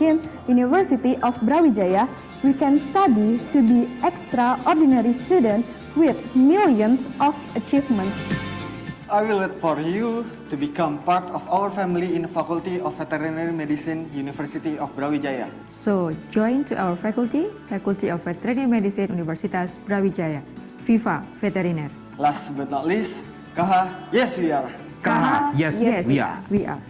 University of Brawijaya, we can study to be extraordinary students with millions of achievements. I will wait for you to become part of our family in the Faculty of Veterinary Medicine, University of Brawijaya. So, join to our faculty, Faculty of Veterinary Medicine, Universitas Brawijaya. Viva Veteriner. Last but not least, KH, yes we are. KH, yes, we are. We are.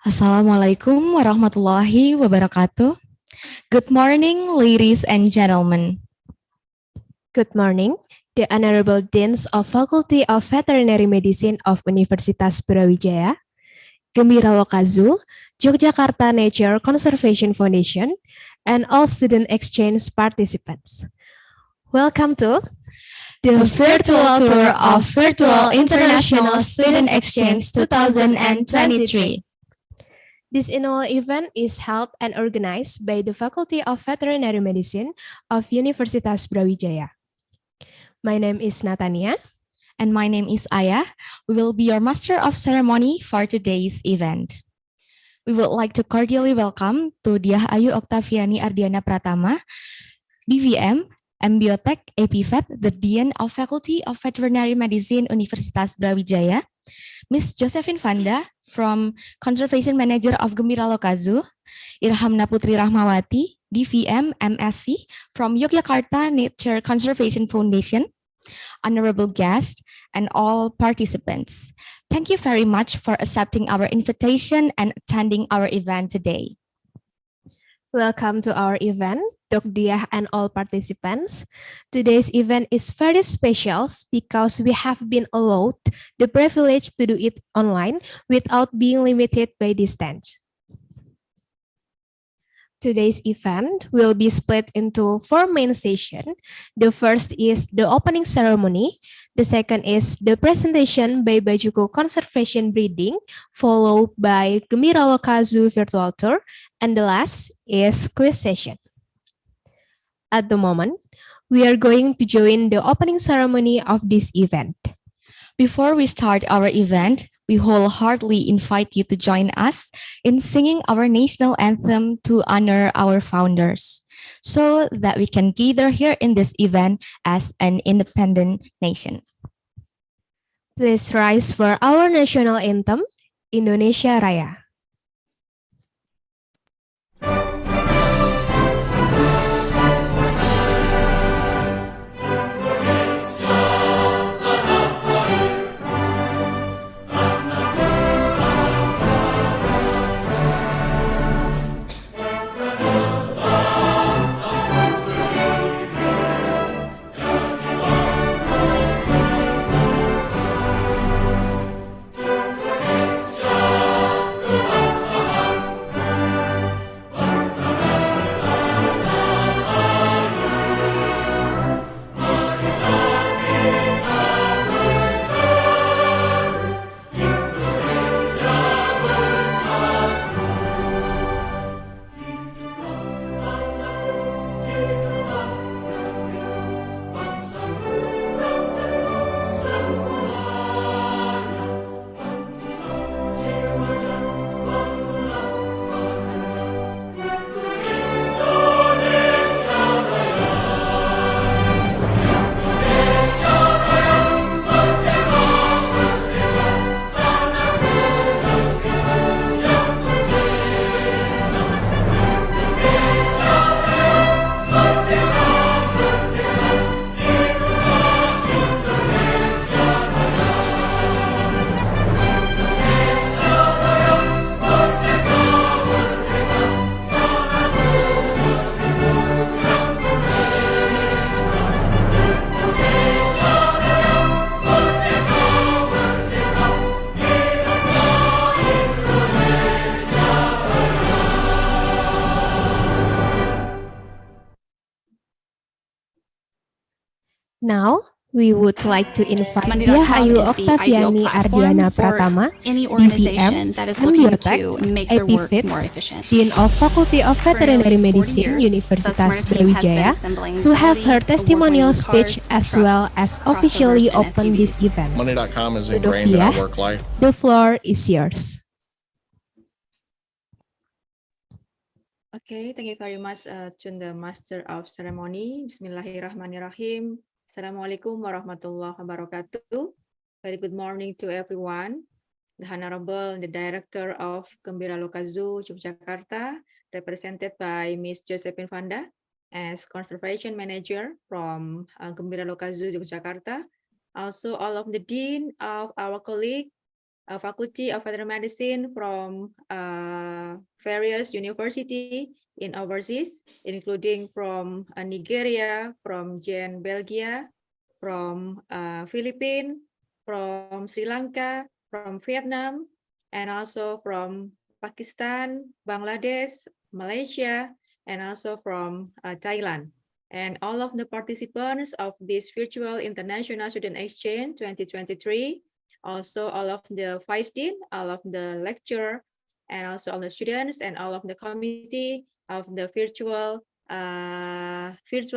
Assalamualaikum warahmatullahi wabarakatuh. Good morning, ladies and gentlemen. Good morning, the Honorable Deans of Faculty of Veterinary Medicine of Universitas Brawijaya, Gembira Wakazu, Yogyakarta Nature Conservation Foundation, and all student exchange participants. Welcome to The virtual tour of Virtual International Student Exchange 2023. This annual event is held and organized by the Faculty of Veterinary Medicine of Universitas Brawijaya. My name is Natania. And my name is Aya. We will be your master of ceremony for today's event. We would like to cordially welcome to Diah Ayu Oktaviani Ardiana Pratama, BVM, Biotech APVET, the Dean of Faculty of Veterinary Medicine, Universitas Brawijaya, Ms. Josephine Vanda from Conservation Manager of Gembira Lokazu, Irhamna Putri Rahmawati, DVM MSc from Yogyakarta Nature Conservation Foundation, honorable guests, and all participants. Thank you very much for accepting our invitation and attending our event today. Welcome to our event, Dok Diah and all participants. Today's event is very special because we have been allowed the privilege to do it online without being limited by distance. Today's event will be split into 4 main sessions. The first is the opening ceremony. The second is the presentation by Bajuko Conservation Breeding, followed by Gembira Lokazu virtual tour, and the last is quiz session. At the moment, we are going to join the opening ceremony of this event. Before we start our event, we wholeheartedly invite you to join us in singing our national anthem to honor our founders, so that we can gather here in this event as an independent nation. Please rise for our national anthem, Indonesia Raya. Now, we would like to invite Monday.com Diahayu is the ideal Oktaviani platform Ardiana for Pratama, any DVM, organization that is looking to make their work APVET, more efficient. Dean of Faculty of For nearly Veterinary 40 Medicine, years, the Universitas SMART team has been Brawijaya, assembling to have her quality, testimonial award-winning speech cars, as well trucks, as officially crossovers, and open this SUVs. event. Monday.com is Dok ingrained in our Diah, work life. the floor is yours. Okay, thank you very much to the Master of Ceremony. Bismillahirrahmanirrahim. Assalamualaikum warahmatullahi wabarakatuh. Very good morning to everyone. The Honorable the Director of Gembira Lokazu, Yogyakarta, represented by Ms. Josephine Vanda as Conservation Manager from Gembira Lokazu, Yogyakarta. Also, all of the Dean of our colleague, Faculty of Veterinary Medicine from various university in overseas, including from Nigeria, from Belgium, from Philippines, from Sri Lanka, from Vietnam, and also from Pakistan, Bangladesh, Malaysia, and also from Thailand. And all of the participants of this virtual International Student Exchange 2023, also all of the VISE team, all of the lecturer, and also all the students and all of the committee of the virtual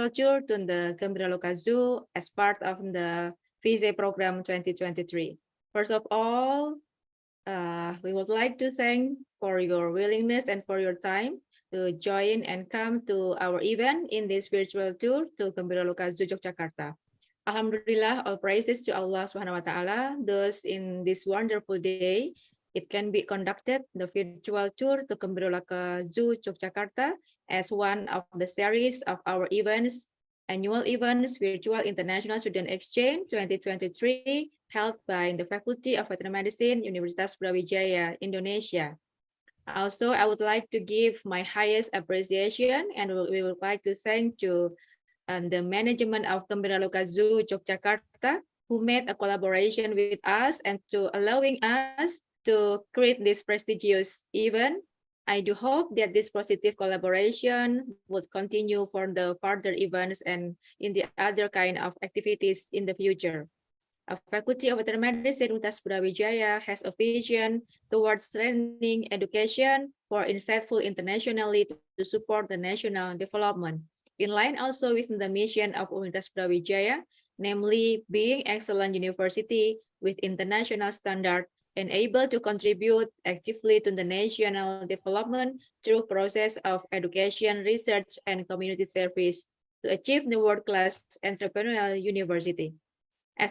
tour to the Gembira Lokazu as part of the VISE program 2023. First of all, we would like to thank for your willingness and for your time to join and come to our event in this virtual tour to Gembira Lokazu, Yogyakarta. Alhamdulillah, all praises to Allah Subhanahu wa Ta'ala. Thus, in this wonderful day, it can be conducted the virtual tour to Gembira Lokazu, Yogyakarta as one of the series of our events, annual events, Virtual International Student Exchange 2023, held by the Faculty of Veterinary Medicine, Universitas Brawijaya, Indonesia. Also, I would like to give my highest appreciation, and we would like to thank to the management of Gembira Lokazu Yogyakarta, who made a collaboration with us and to allowing us to create this prestigious event. I do hope that this positive collaboration would continue for the further events and in the other kind of activities in the future. A Faculty of Veterinary Medicine Universitas Brawijaya has a vision towards strengthening education for insightful internationally to support the national development. In line also with the mission of Universitas Brawijaya, namely being excellent university with international standard and able to contribute actively to the national development through process of education, research, and community service to achieve the world-class entrepreneurial university. As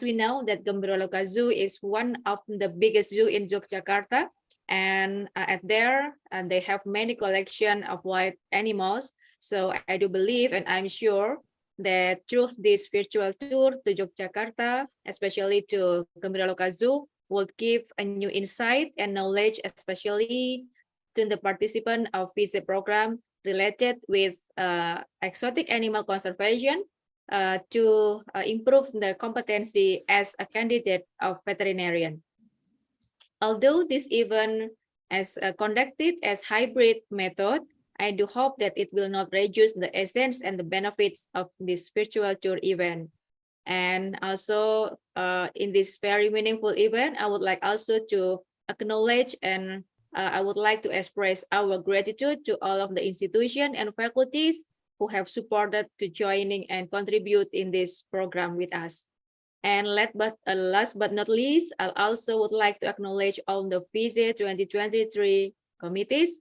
we know that Gembira Lokazu is one of the biggest zoo in Yogyakarta, and at there they have many collection of wild animals. So I do believe and I'm sure that through this virtual tour to Yogyakarta, especially to Gembira Lokazu, will give a new insight and knowledge, especially to the participant of VISE program related with exotic animal conservation, to improve the competency as a candidate of veterinarian. Although this event is conducted as hybrid method, I do hope that it will not reduce the essence and the benefits of this virtual tour event. And also in this very meaningful event, I would like also to acknowledge and I would like to express our gratitude to all of the institutions and faculties who have supported to joining and contribute in this program with us. And last but not least, I also would like to acknowledge all the VISE 2023 committees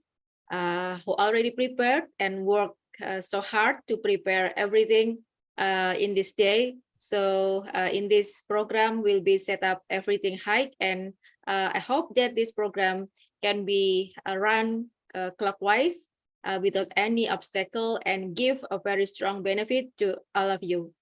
who already prepared and worked so hard to prepare everything in this day. So in this program will be set up everything high, and I hope that this program can be run clockwise without any obstacle and give a very strong benefit to all of you.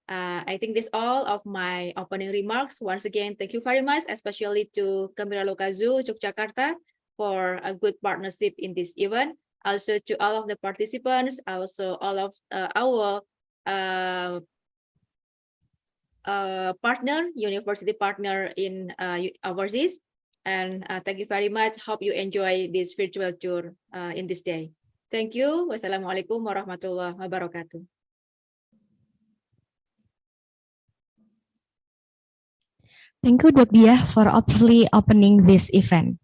I think this all of my opening remarks. Once again, thank you very much, especially to Gembira Lokazu Yogyakarta for a good partnership in this event. Also to all of the participants, also all of our university partner in overseas. And thank you very much. Hope you enjoy this virtual tour in this day. Thank you. Wassalamualaikum warahmatullahi wabarakatuh. Thank you, Dr. Diah, for obviously opening this event.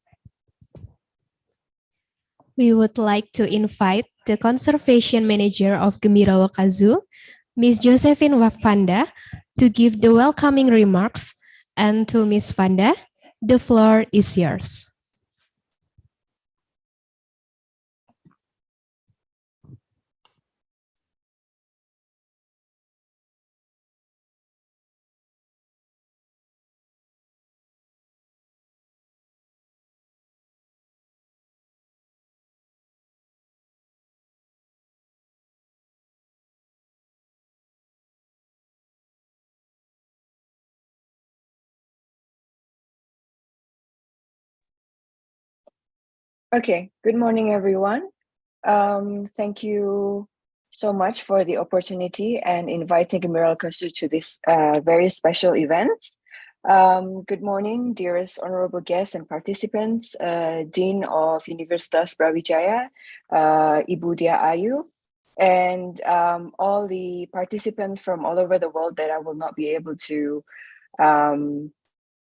We would like to invite the Conservation Manager of Gembira Lokazu, Ms. Josephine Vanda, to give the welcoming remarks. And to Ms. Vanda, the floor is yours. Okay, good morning, everyone. Thank you so much for the opportunity and inviting Gembira Lokazu to this very special event. Good morning, dearest honorable guests and participants, Dean of Universitas Brawijaya, Ibu Dia Ayu, and all the participants from all over the world that I will not be able to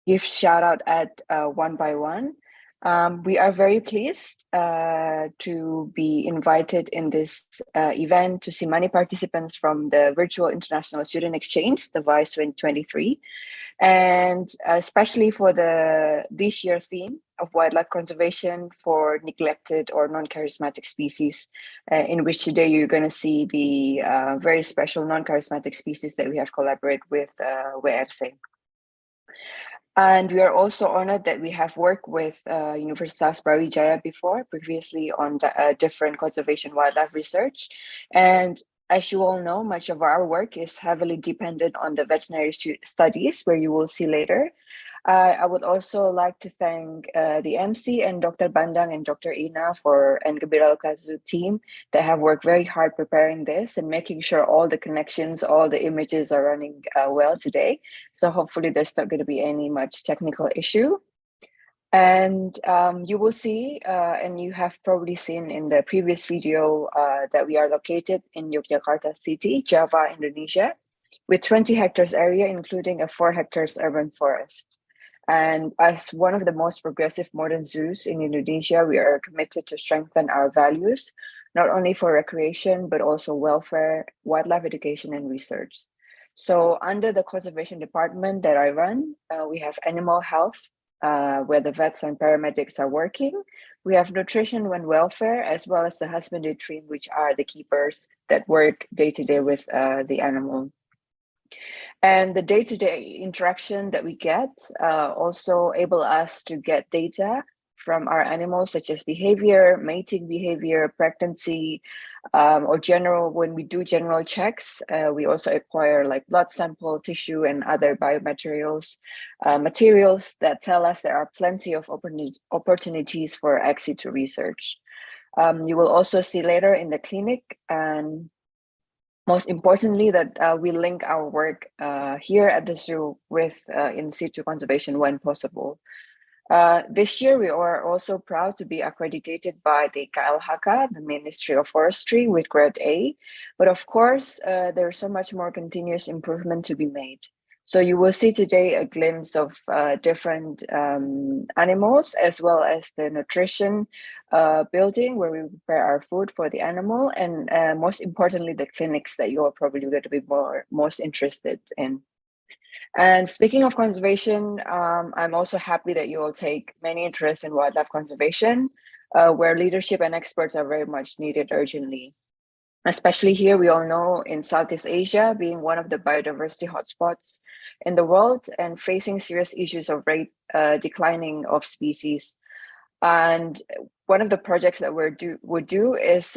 give shout out at one by one. We are very pleased to be invited in this event to see many participants from the Virtual International Student Exchange, the VISE 2023, and especially for this year's theme, of wildlife conservation for neglected or non-charismatic species, in which today you're going to see the very special non-charismatic species that we have collaborated with VISE. And we are also honored that we have worked with Universitas Brawijaya before, previously on different conservation wildlife research. And as you all know, much of our work is heavily dependent on the veterinary studies, where you will see later. I would also like to thank the MC and Dr. Bandang and Dr. Ina and Gembira Lokazu team that have worked very hard preparing this and making sure all the connections, all the images are running well today. So hopefully there's not going to be any much technical issue. And you will see, and you have probably seen in the previous video, that we are located in Yogyakarta City, Java, Indonesia, with 20 hectares area, including a 4 hectares urban forest. And as one of the most progressive modern zoos in Indonesia, we are committed to strengthen our values, not only for recreation, but also welfare, wildlife education, and research. So under the conservation department that I run, we have animal health, where the vets and paramedics are working. We have nutrition and welfare, as well as the husbandry team, which are the keepers that work day to day with the animal. And the day-to-day interaction that we get also enable us to get data from our animals, such as behavior, mating behavior, pregnancy, or when we do general checks, we also acquire like blood sample, tissue, and other biomaterials, materials that tell us there are plenty of opportunities for ex situ research. You will also see later in the clinic, and most importantly, that we link our work here at the zoo with in situ conservation when possible. This year, we are also proud to be accredited by the KLHK, the Ministry of Forestry, with grade A. But of course, there's so much more continuous improvement to be made. So you will see today a glimpse of different animals, as well as the nutrition building where we prepare our food for the animal, and most importantly, the clinics that you're probably going to be most interested in. And speaking of conservation, I'm also happy that you all take many interest in wildlife conservation, where leadership and experts are very much needed urgently. Especially here, we all know in Southeast Asia being one of the biodiversity hotspots in the world and facing serious issues of rate declining of species. And one of the projects that we do is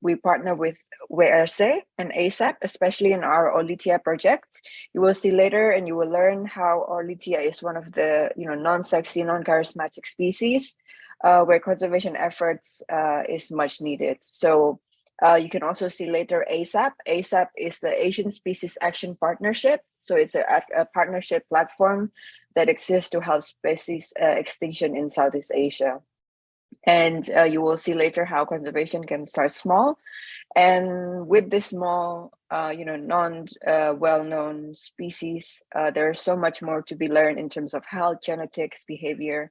we partner with WRC and ASAP, especially in our Orlitia project. You will see later, and you will learn how Orlitia is one of the non-sexy, non-charismatic species where conservation efforts is much needed. So you can also see later ASAP. ASAP is the Asian Species Action Partnership. So it's a partnership platform that exists to help species extinction in Southeast Asia. And you will see later how conservation can start small. And with this small, well-known species, there's so much more to be learned in terms of health, genetics, behavior,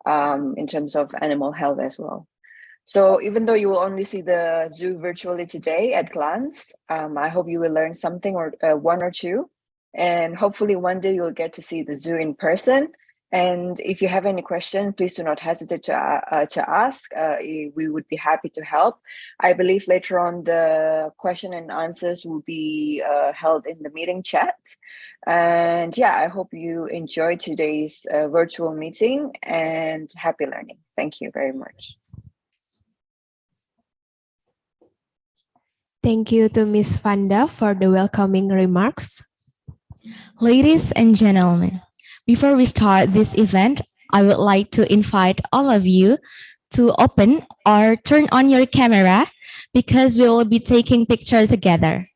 in terms of animal health as well. So even though you will only see the zoo virtually today at glance, I hope you will learn something or one or two. And hopefully one day you'll get to see the zoo in person. And if you have any question, please do not hesitate to ask. We would be happy to help. I believe later on the question and answers will be held in the meeting chat. And yeah, I hope you enjoyed today's virtual meeting and happy learning. Thank you very much. Thank you to Ms. Vanda for the welcoming remarks. Ladies and gentlemen, before we start this event, I would like to invite all of you to open or turn on your camera because we will be taking pictures together.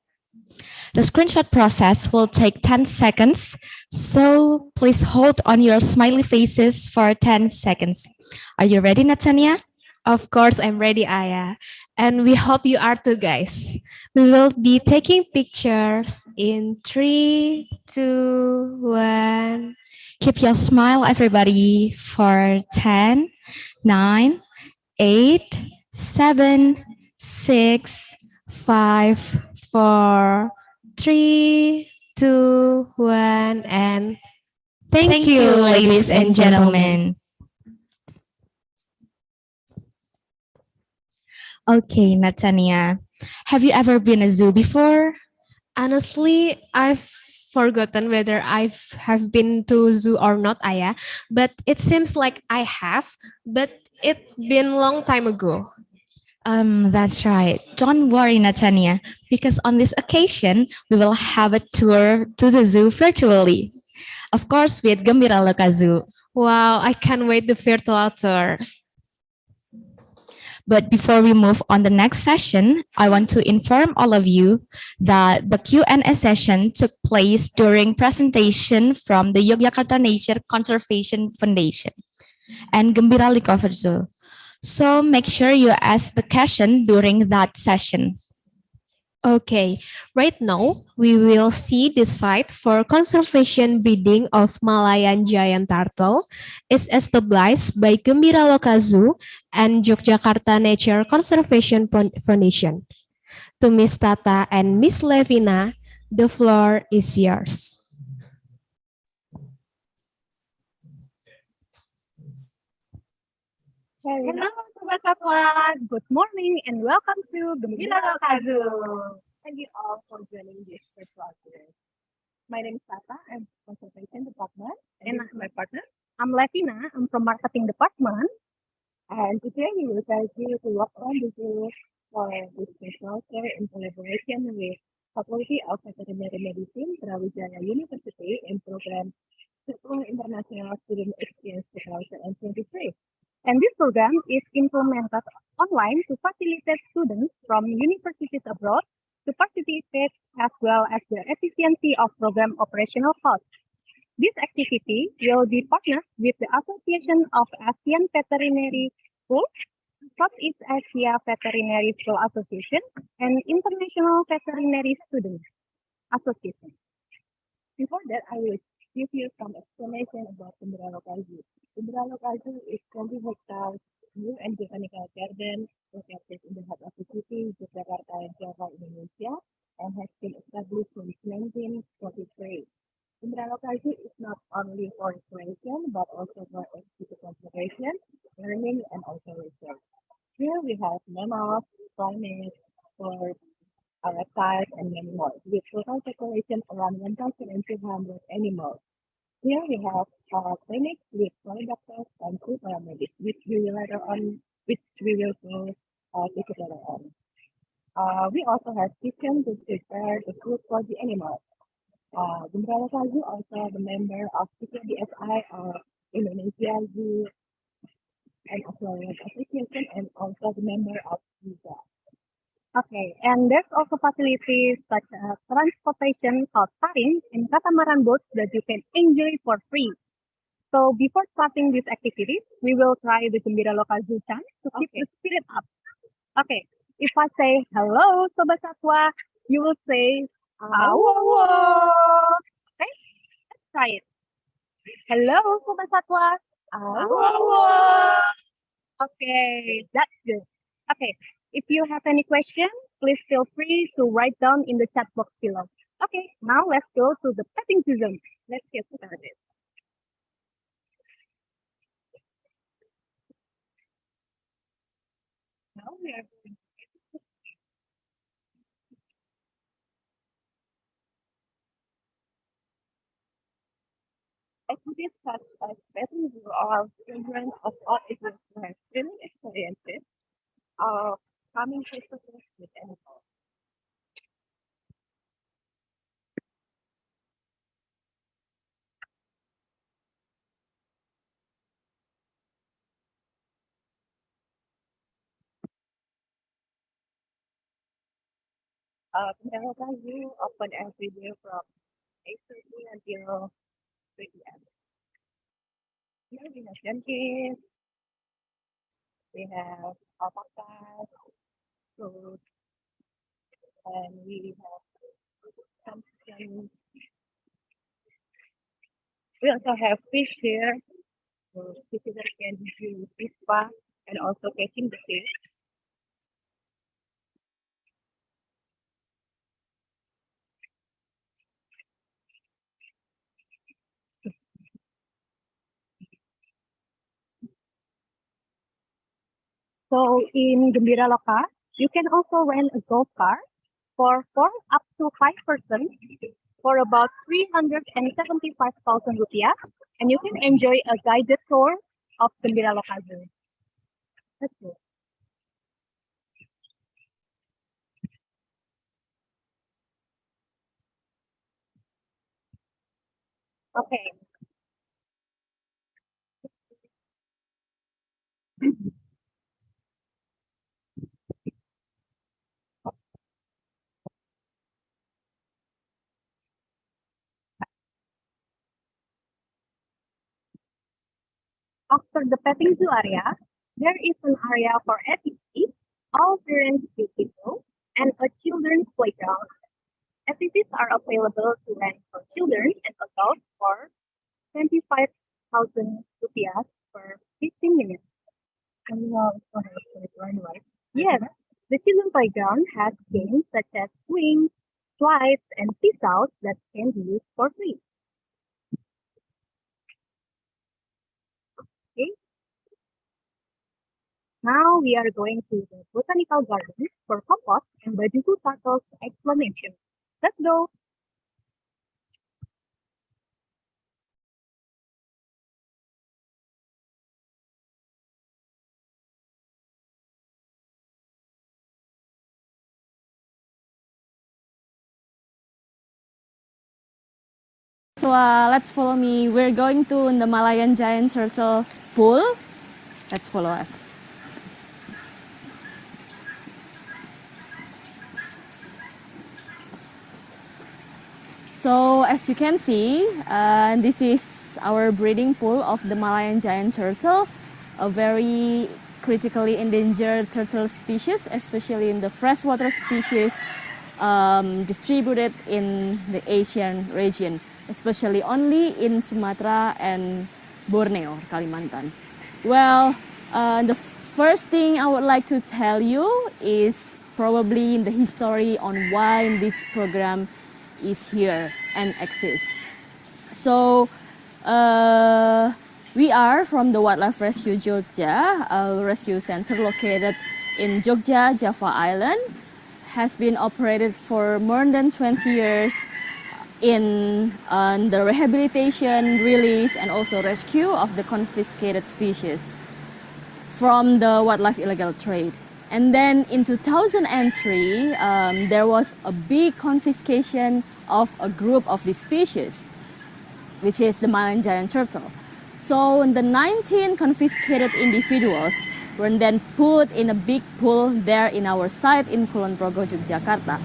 The screenshot process will take 10 seconds, so please hold on your smiley faces for 10 seconds. Are you ready, Natania? Of course, I'm ready, Aya. And we hope you are too, guys. We will be taking pictures in 3, 2, 1. Keep your smile, everybody, for 10, 9, 8, 7, 6, 5, 4, 3, 2, 1, and thank you, ladies and gentlemen. Okay, Natania. Have you ever been a zoo before? Honestly, I've forgotten whether have been to zoo or not, Aya. But it seems like I have, but it been long time ago. That's right. Don't worry, Natania, because on this occasion, we will have a tour to the zoo virtually. Of course, with Gembira Loka Zoo. Wow, I can't wait the virtual tour. But before we move on the next session, I want to inform all of you that the Q&A session took place during presentation from the Yogyakarta Nature Conservation Foundation and Gembira Recover Zoo. So make sure you ask the question during that session. Okay, right now we will see the site for conservation breeding of Malayan giant turtle is established by Gembira Loka Zoo and Yogyakarta Nature Conservation Foundation. To Miss Tata and Miss Levina, the floor is yours. Hello, Sobat Satwa. Good morning and welcome to Gembira Loka Zoo. Thank you all for joining this virtual tour. My name is Tata. I'm from Conservation Department, and my partner. I'm Levina. I'm from Marketing Department. And today we will guide you to walk around the zoo for this virtual tour in collaboration with Faculty of Veterinary Medicine, Brawijaya University, and program Sekolah International Student Exchange 2023. And this program is implemented online to facilitate students from universities abroad to participate as well as the efficiency of program operational costs. This activity will be partnered with the Association of Asian Veterinary Schools, Southeast Asia Veterinary School Association, and International Veterinary Students Association. Before that, I will give you some explanation about Gembira Loka Zoo. Gembira Loka Zoo is 20 hectares new and botanical garden located in the heart of the city, Jakarta, Java, Indonesia, and has been established since 1943. Gembira Loka Zoo is not only for recreation, but also for exhibit conservation, learning, and also research. Here we have mammals, primates, birds, reptiles, and many more, with total population around 1,200 animals. Here we have clinics with 4 doctors and 2 paramedics, which we will go visit later on. We also have kitchen to prepare the food for the animals. Gembira Loka Zoo also the member of CKDSI or Indonesia Zoo and Aquarium Association, and also the member of VISE. Okay, and there's also facilities such as transportation called taring and catamaran boats that you can enjoy for free. So before starting this activity, we will try the Gembira Loka Zoo chant to keep the spirit up. Okay, if I say hello, Sobat Satwa, you will say awo. Okay, let's try it. Hello, Sobat Satwa. Awo. Okay, that's good. Okay, if you have any questions, please feel free to write down in the chat box below. Okay, now let's go to the petting season. Let's get started. Now we are going activities such as petting zoo or children of all ages who have thrilling experiences of coming face to face with animals. Gembira Loka Zoo open every day from 8:30 until 3 p.m. Here we have junkies, we have alpacas, fruit, and we have some chicken. We also have fish here. So visitors can do fish spa and also catching the fish. So in Gembira Loka, You can also rent a golf cart for 4 up to 5 persons for about 375,000 rupiah, and you can enjoy a guided tour of Gembira Lokazu. That's it. Okay. After the petting zoo area, there is an area for activities, all parents visible, and a children's playground. Activities are available to rent for children and adults for 25,000 rupiah per 15 minutes. Yes, the children's playground has games such as swings, slides, and seesaws that can be used for free. Okay. Now we are going to the botanical garden for compost and Bajuku turtles explanation. Let's go. So let's follow me. We're going to the Malayan giant turtle pool. Let's follow us. So as you can see, this is our breeding pool of the Malayan giant turtle, a very critically endangered turtle species, especially in the freshwater species distributed in the Asian region, especially only in Sumatra and Borneo, Kalimantan. Well, the first thing I would like to tell you is probably the history on why this program is here and exists. So we are from the Wildlife Rescue Jogja, a rescue center located in Jogja, Java Island, has been operated for more than 20 years in the rehabilitation, release, and also rescue of the confiscated species from the wildlife illegal trade. And then in 2003, there was a big confiscation of a group of these species, which is the Malayan giant turtle. So the 19 confiscated individuals were then put in a big pool there in our site in Kulon Progo, Yogyakarta.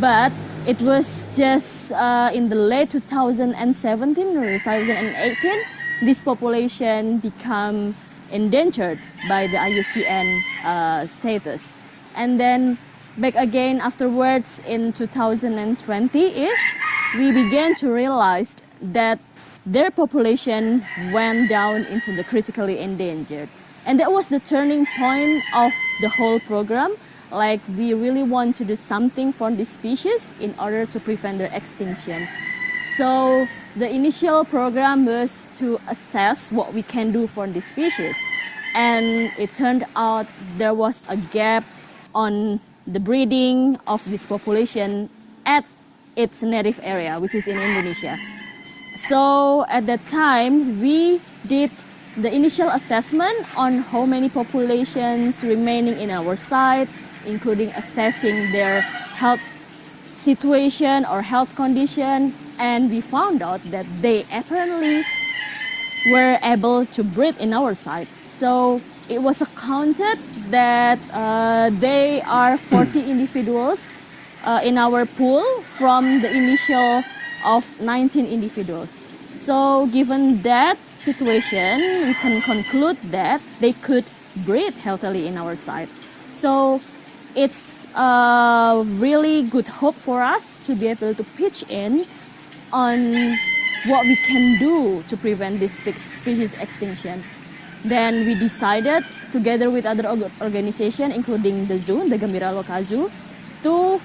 But it was just in the late 2017 or 2018, this population became endangered by the IUCN status. And then back again afterwards in 2020-ish, we began to realize that their population went down into the critically endangered. And that was the turning point of the whole program. Like, we really want to do something for this species in order to prevent their extinction. So the initial program was to assess what we can do for this species. And it turned out there was a gap on the breeding of this population at its native area, which is in Indonesia. So at that time, we did the initial assessment on how many populations remaining in our site, including assessing their health situation or health condition, and we found out that they apparently were able to breed in our site. So it was accounted that they are 40 individuals in our pool from the initial of 19 individuals. So given that situation, we can conclude that they could breed healthily in our site. So it's a really good hope for us to be able to pitch in on what we can do to prevent this species extinction. Then we decided, together with other organizations, including the zoo, the Gembira Lokazu, to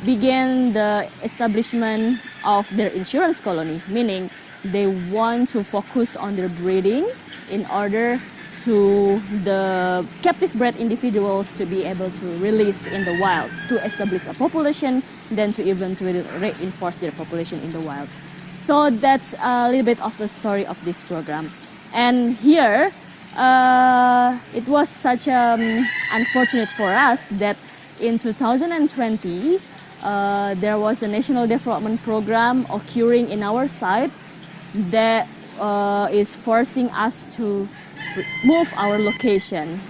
begin the establishment of their insurance colony, meaning they want to focus on their breeding in order to the captive bred individuals to be able to release in the wild to establish a population, then to eventually reinforce their population in the wild. So that's a little bit of the story of this program. And here, it was such unfortunate for us that in 2020, there was a national development program occurring in our site that is forcing us to move our location.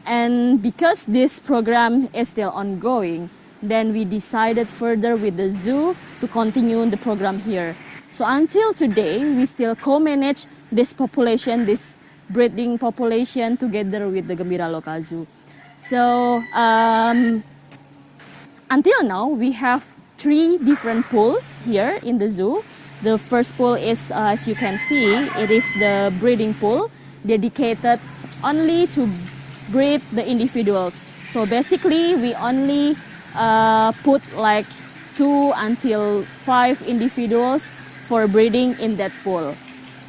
And because this program is still ongoing, then we decided further with the zoo to continue the program here. So until today, we still co-manage this population, this breeding population together with the Gembira Loka Zoo. So until now, we have 3 different pools here in the zoo. The first pool is, as you can see, it is the breeding pool dedicated only to breed the individuals. So basically, we only put like 2 until 5 individuals for breeding in that pool.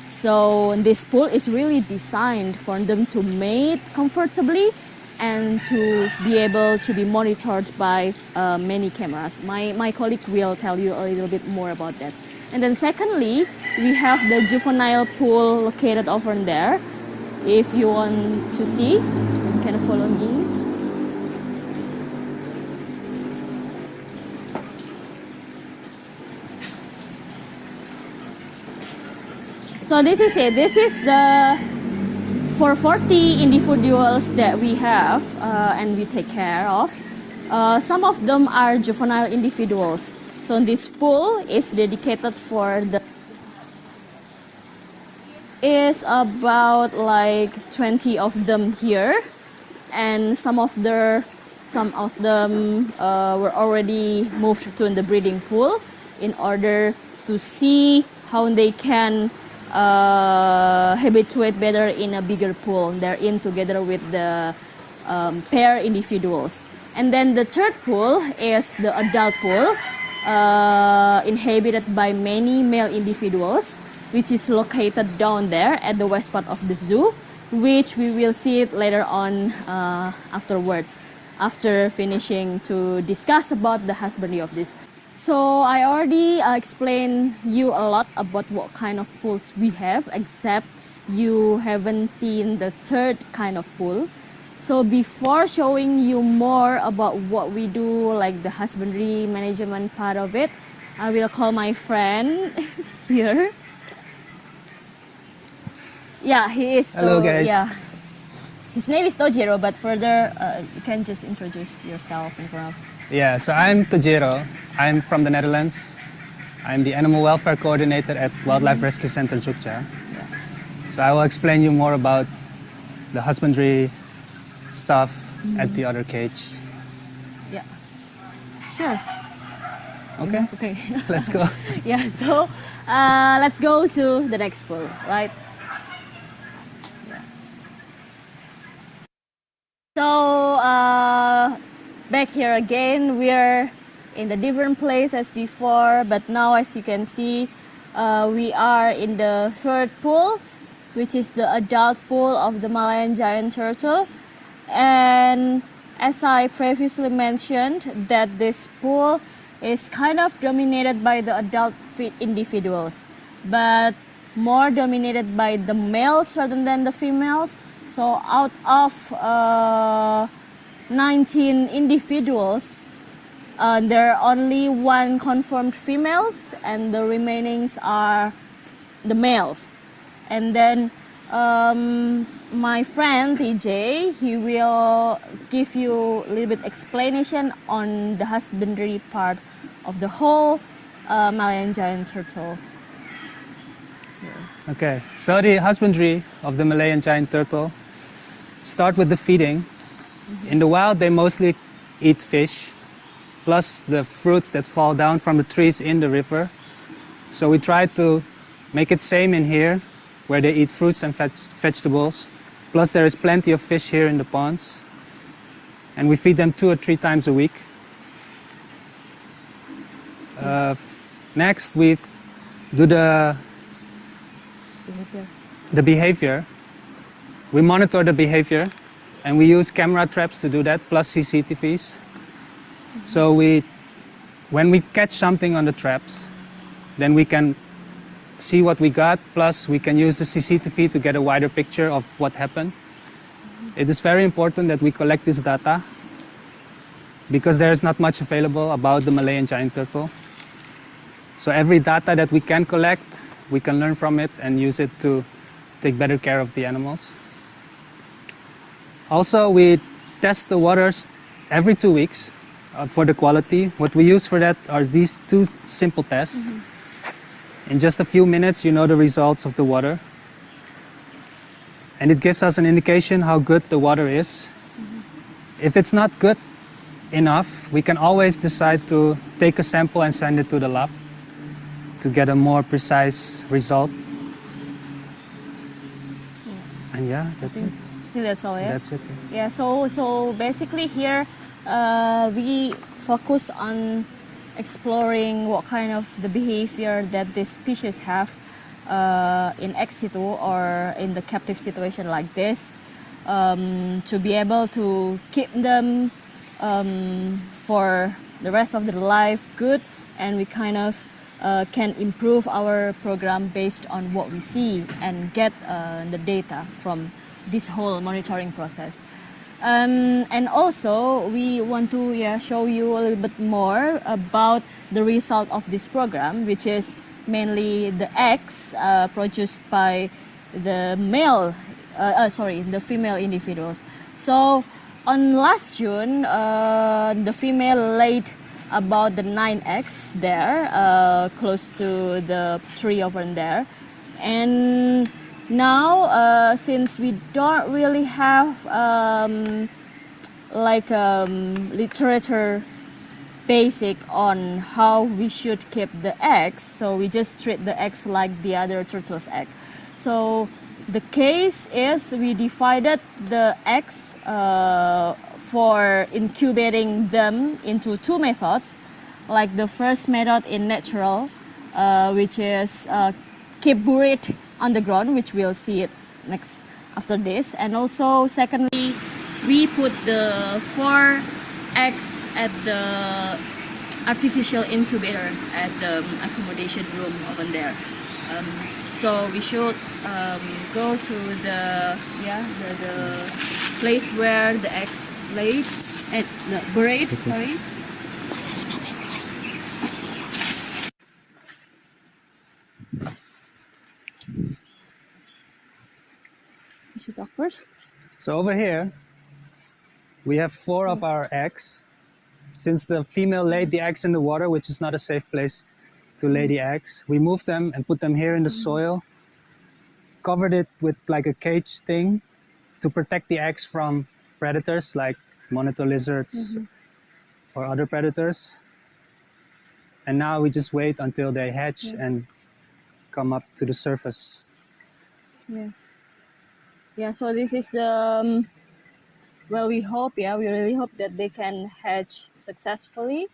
So this pool is really designed for them to mate comfortably and to be able to be monitored by many cameras. My colleague will tell you a little bit more about that. And then secondly, we have the juvenile pool located over there. If you want to see, you can follow me. So this is it. This is the for 40 individuals that we have and we take care of. Some of them are juvenile individuals. So this pool is dedicated for the is about like 20 of them here, and some of them were already moved to the breeding pool in order to see how they can habituate better in a bigger pool. They're in together with the pair individuals. And then the third pool is the adult pool, inhabited by many male individuals, which is located down there at the west part of the zoo, which we will see it later on afterwards, after finishing to discuss about the husbandry of this. So I already explained you a lot about what kind of pools we have, except you haven't seen the third kind of pool. So before showing you more about what we do, like the husbandry management part of it, I will call my friend here. Yeah, he is. Hello, guys. Yeah, his name is Tojiro, but further, you can just introduce yourself in front of. Yeah, so I'm Tojiro. I'm from the Netherlands. I'm the Animal Welfare Coordinator at Wildlife Rescue Center Jogja. Yeah. So I will explain you more about the husbandry stuff at the other cage. Yeah. Sure. Okay? Okay. Let's go. Yeah, so let's go to the next pool, right? Yeah. So back here again, we're in the different place as before, but now as you can see, we are in the third pool, which is the adult pool of the Malayan giant turtle. And as I previously mentioned, that this pool is kind of dominated by the adult individuals, but more dominated by the males rather than the females. So out of 19 individuals, there are only 1 confirmed females, and the remainings are the males. And then my friend TJ, he will give you a little bit explanation on the husbandry part of the whole Malayan giant turtle. Okay, so the husbandry of the Malayan giant turtle start with the feeding. In the wild, they mostly eat fish, plus the fruits that fall down from the trees in the river. So we try to make it same in here, where they eat fruits and vegetables. Plus there is plenty of fish here in the ponds. And we feed them 2 or 3 times a week. Next, we do the behavior. we monitor the behavior, and we use camera traps to do that, plus CCTVs. So when we catch something on the traps, then we can see what we got, plus we can use the CCTV to get a wider picture of what happened. It is very important that we collect this data because there is not much available about the Malayan giant turtle. So every data that we can collect, we can learn from it and use it to take better care of the animals. Also, we test the waters every 2 weeks for the quality. What we use for that are these two simple tests. In just a few minutes, you know the results of the water. And it gives us an indication how good the water is. If it's not good enough, we can always decide to take a sample and send it to the lab to get a more precise result. And yeah, that's it. I think that's all, yeah? That's it. Yeah, so basically here we focus on exploring what kind of the behavior that this species have in ex situ or in the captive situation like this, to be able to keep them for the rest of their life good, and we kind of can improve our program based on what we see and get the data from this whole monitoring process. And also we want to show you a little bit more about the result of this program, which is mainly the eggs produced by the the female individuals. So on last June, the female laid about the 9 eggs there, close to the tree over there. And now, since we don't really have literature basic on how we should keep the eggs, so we just treat the eggs like the other turtle's egg. So the case is we divided the eggs for incubating them into 2 methods. Like the first method in natural, which is keep buried on the ground, which we'll see it next after this. And also secondly, we put the 4 eggs at the artificial incubator at the accommodation room over there. So we should go to the place where the eggs laid and buried. Sorry. You should talk first. So over here, we have 4 of our eggs. Since the female laid the eggs in the water, which is not a safe place to lay the eggs, we moved them and put them here in the soil, covered it with like a cage thing to protect the eggs from predators like monitor lizards or other predators. And now we just wait until they hatch and come up to the surface. Yeah, so this is the, well, we really hope that they can hatch successfully.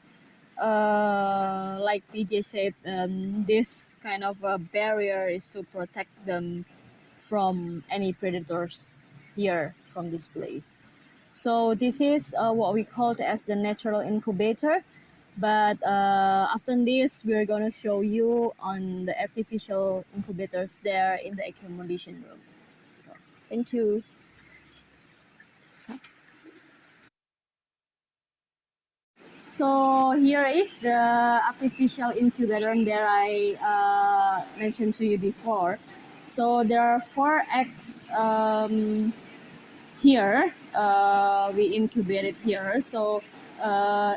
Like DJ said, this kind of a barrier is to protect them from any predators here from this place. So this is what we call as the natural incubator. But after this, we're going to show you on the artificial incubators there in the accommodation room. So thank you. So here is the artificial incubator that I mentioned to you before. So there are 4 eggs here. We incubated here. So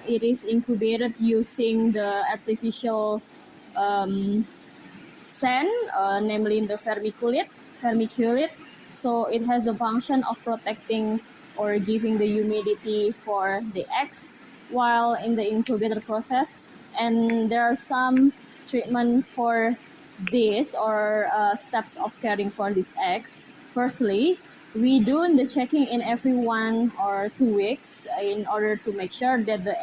it is incubated using the artificial sand, namely in the vermiculite. So it has a function of protecting or giving the humidity for the eggs while in the incubator process. And there are some treatment for this or steps of caring for these eggs. Firstly, we do the checking in every 1 or 2 weeks in order to make sure that the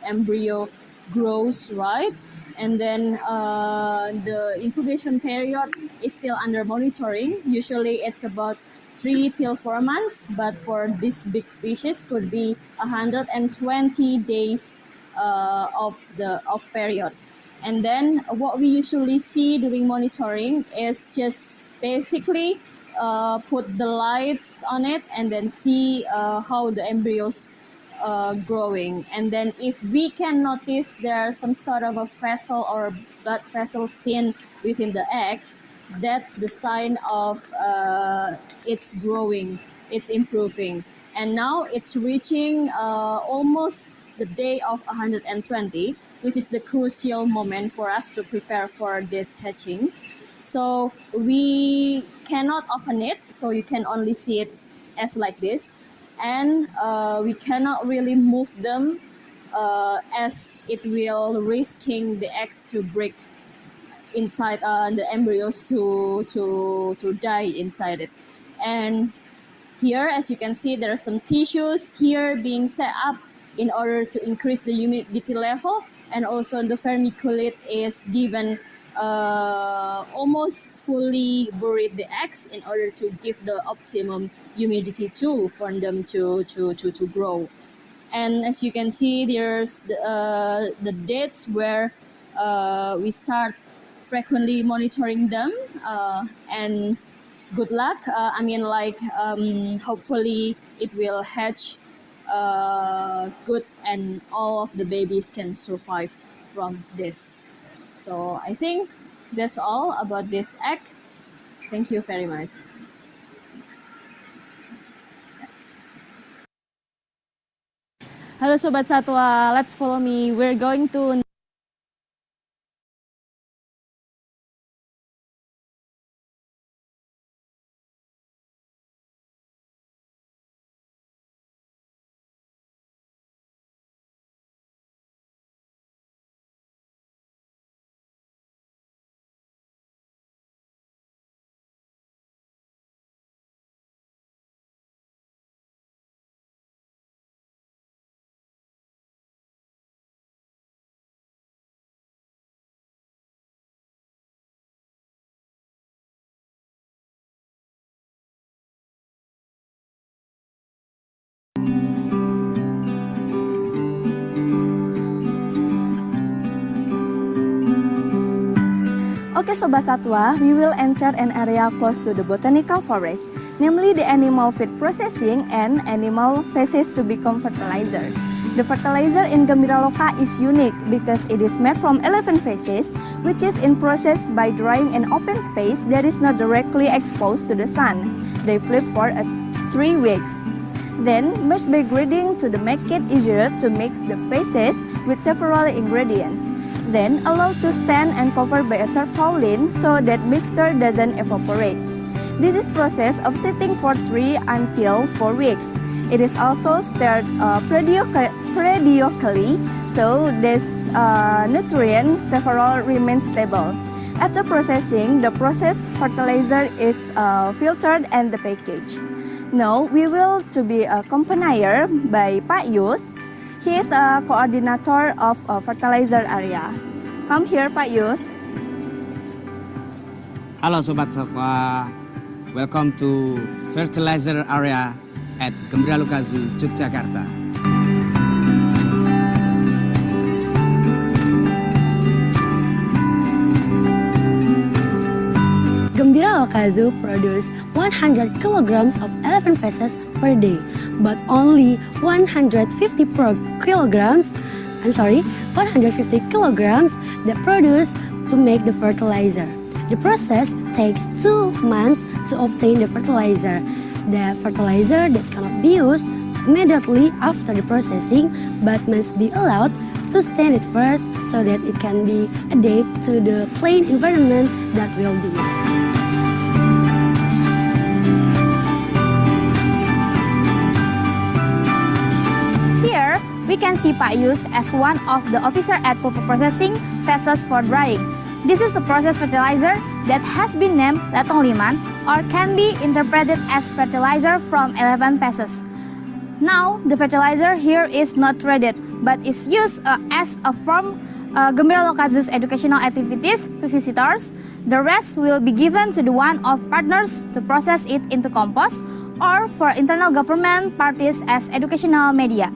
embryo grows right. And then the incubation period is still under monitoring. Usually it's about 3 till 4 months, but for this big species could be 120 days of period. And then what we usually see during monitoring is just basically put the lights on it and then see how the embryos growing. And then if we can notice there's some sort of a vessel or blood vessel seen within the eggs, that's the sign of it's growing, it's improving. And now it's reaching almost the day of 120, which is the crucial moment for us to prepare for this hatching. So we cannot open it, so you can only see it as like this. And we cannot really move them as it will risking the eggs to break inside the embryos to die inside it. And here, as you can see, there are some tissues here being set up in order to increase the humidity level, and also the vermiculite is given almost fully buried the eggs in order to give the optimum humidity too for them to grow. And as you can see, there's the dates where we start frequently monitoring them, and good luck. Hopefully it will hatch good and all of the babies can survive from this. So I think that's all about this egg. Thank you very much. Halo Sobat Satwa, let's follow me. We're going to Okay, Sobat Satwa, we will enter an area close to the botanical forest, namely the animal feed processing and animal feces to become fertilizer. The fertilizer in Gembira Loka is unique because it is made from 11 feces, which is in process by drying in open space that is not directly exposed to the sun. They flip for 3 weeks. Then, mixed by grading to make it easier to mix the feces with several ingredients. Then allow to stand and covered by a tarpaulin so that mixture doesn't evaporate. This is process of sitting for 3 until 4 weeks. It is also stirred periodically so this nutrient several remain stable. After processing, the processed fertilizer is filtered and the package. Now we will to be accompanied by Pak Yus. He is a coordinator of a fertilizer area. Come here, Pak Yus. Halo Sobat Satwa, welcome to fertilizer area at Gembira Loka Zoo, Yogyakarta. Gembira Loka Zoo produce 100 kilograms of elephant feces per day, but only 150 kilograms that produce to make the fertilizer. The process takes 2 months to obtain the fertilizer. The fertilizer that cannot be used immediately after the processing, but must be allowed to stand it first so that it can be adapted to the plain environment that will be used. Here, we can see Pak Yus as one of the officer at pulp processing feces for drying. This is a process fertilizer that has been named Letong Liman or can be interpreted as fertilizer from 11 feces. Now, the fertilizer here is not treated but is used as a form Gembira Lokazu's educational activities to visitors. The rest will be given to the one of partners to process it into compost or for internal government parties as educational media.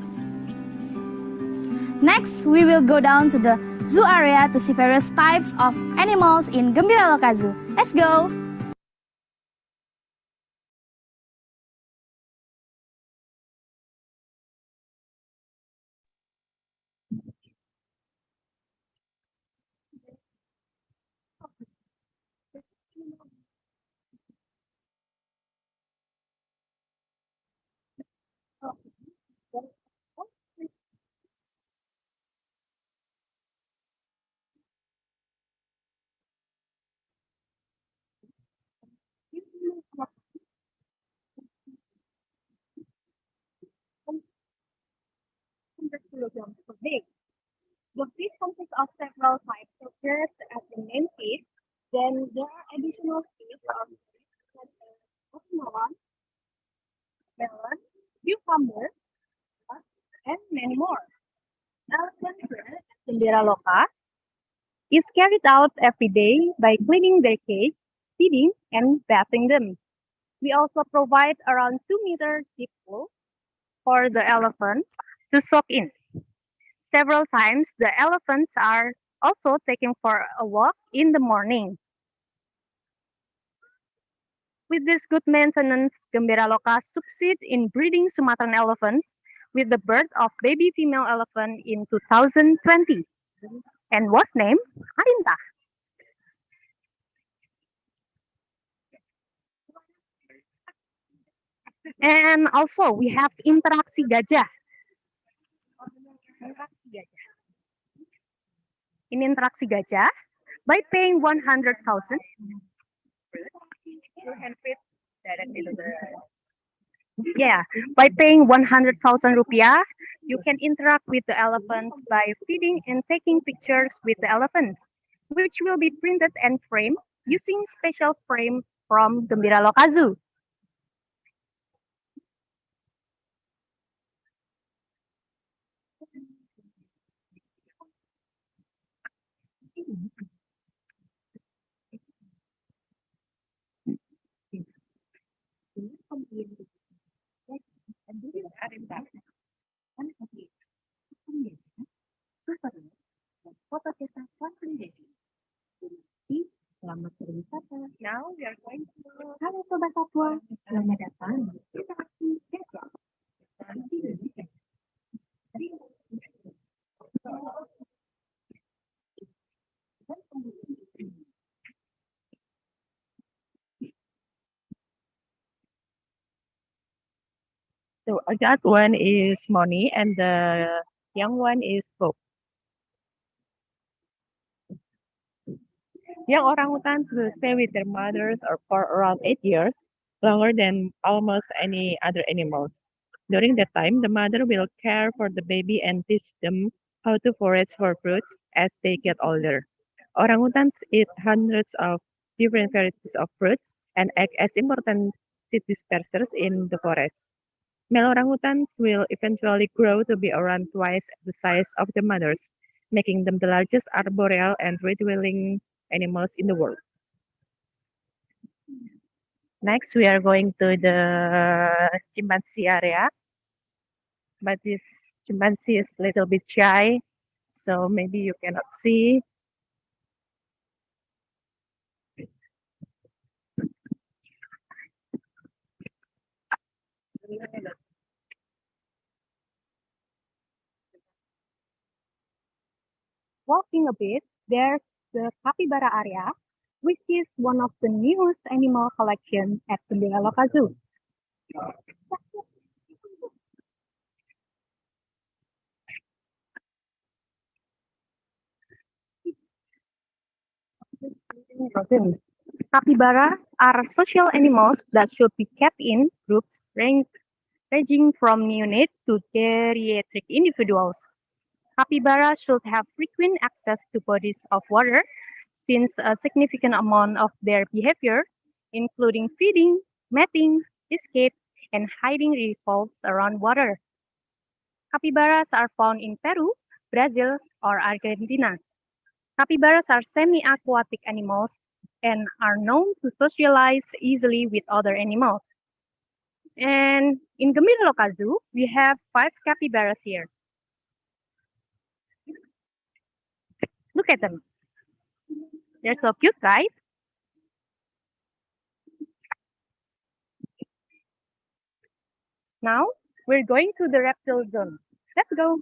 Next, we will go down to the zoo area to see various types of animals in Gembira Lokazu. Let's go! Kilograms per day. The fish consists of several types of birds as the main fish. Then there are additional fish such as watermelon, melon, cucumber, and many more. Elephant care at Gembira Loka is carried out every day by cleaning their cage, feeding, and bathing them. We also provide around 2-meter deep pool for the elephant to soak in. Several times, the elephants are also taken for a walk in the morning. With this good maintenance, Gembira Loka succeed in breeding Sumatran elephants with the birth of baby female elephant in 2020 and was named Arinta. And also we have interaksi gajah. In interaksi gajah, by paying 100,000, you can fit directly to the. Yeah, by paying 100,000 rupiah, you can interact with the elephants by feeding and taking pictures with the elephants, which will be printed and framed using special frame from Gembira Lokazu. Selamat berwisata. Now we are going to. Halo Sobat Papua, selamat datang di interaksi gajah. So that one is Moni and the young one is Bob. Young orangutans will stay with their mothers or for around 8 years, longer than almost any other animals. During that time, the mother will care for the baby and teach them how to forage for fruits as they get older. Orangutans eat hundreds of different varieties of fruits and act as important seed dispersers in the forest. Male orangutans will eventually grow to be around twice the size of the mothers, making them the largest arboreal and reed-dwelling animals in the world. Next, we are going to the chimpanzee area, but this chimpanzee is a little bit shy, so maybe you cannot see. Walking a bit, there's the capybara area, which is one of the newest animal collections at Gembira Lokazu. Capybara are social animals that should be kept in groups ranging from neonate to geriatric individuals. Capybara should have frequent access to bodies of water since a significant amount of their behavior, including feeding, mating, escape, and hiding revolves around water. Capybaras are found in Peru, Brazil, or Argentinas. Capybaras are semi-aquatic animals and are known to socialize easily with other animals. And in Gembira Loka Zoo, we have 5 capybaras here. Look at them. They're so cute, right? Now, we're going to the reptile zone. Let's go.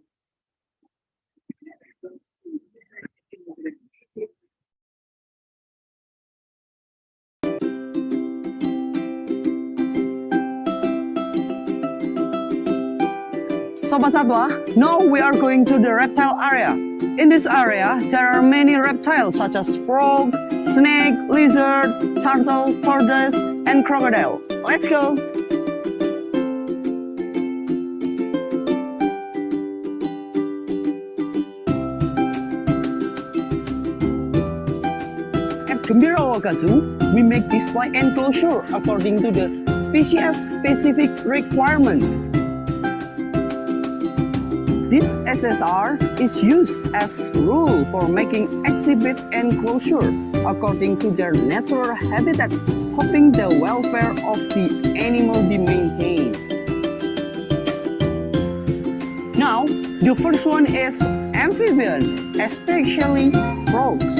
Sobat Satwa, now we are going to the reptile area. In this area, there are many reptiles such as frog, snake, lizard, turtle, tortoise, and crocodile. Let's go! At Gembira Loka Zoo, we make display enclosure according to the species-specific requirement. This SSR is used as rule for making exhibit enclosure according to their natural habitat, hoping the welfare of the animal be maintained. Now, the first one is amphibian, especially frogs.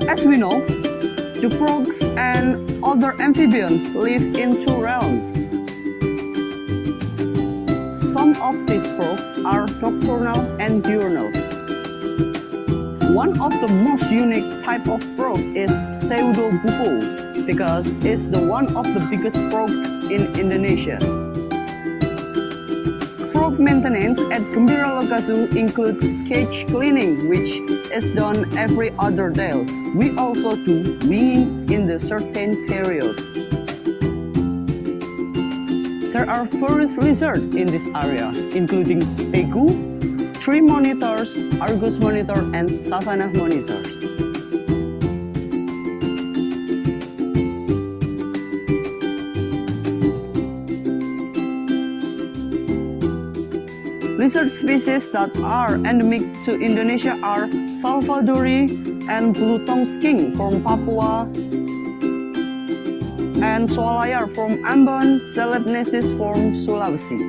As we know, the frogs and other amphibians live in 2 realms. Some of these frogs are nocturnal and diurnal. One of the most unique type of frog is pseudo-bufo because it's the one of the biggest frogs in Indonesia. Frog maintenance at Gembira Loka Zoo includes cage cleaning, which is done every other day. We also do weeing in the certain period. There are forest lizards in this area, including tegu, tree monitors, Argus monitor, and savanna monitors. Lizard species that are endemic to Indonesia are Salvadori and blue-tongued skink from Papua, and swallower from Ambon, Celebnesis from Sulawesi.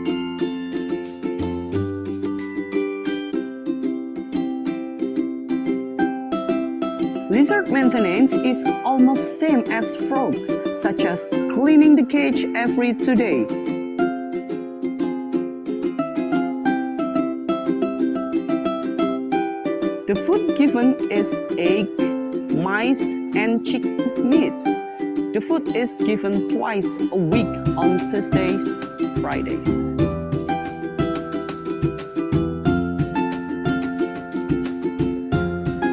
Lizard maintenance is almost same as frog, such as cleaning the cage every 2 days. The food given is egg, mice, and chicken meat. The food is given twice a week on Thursdays, Fridays.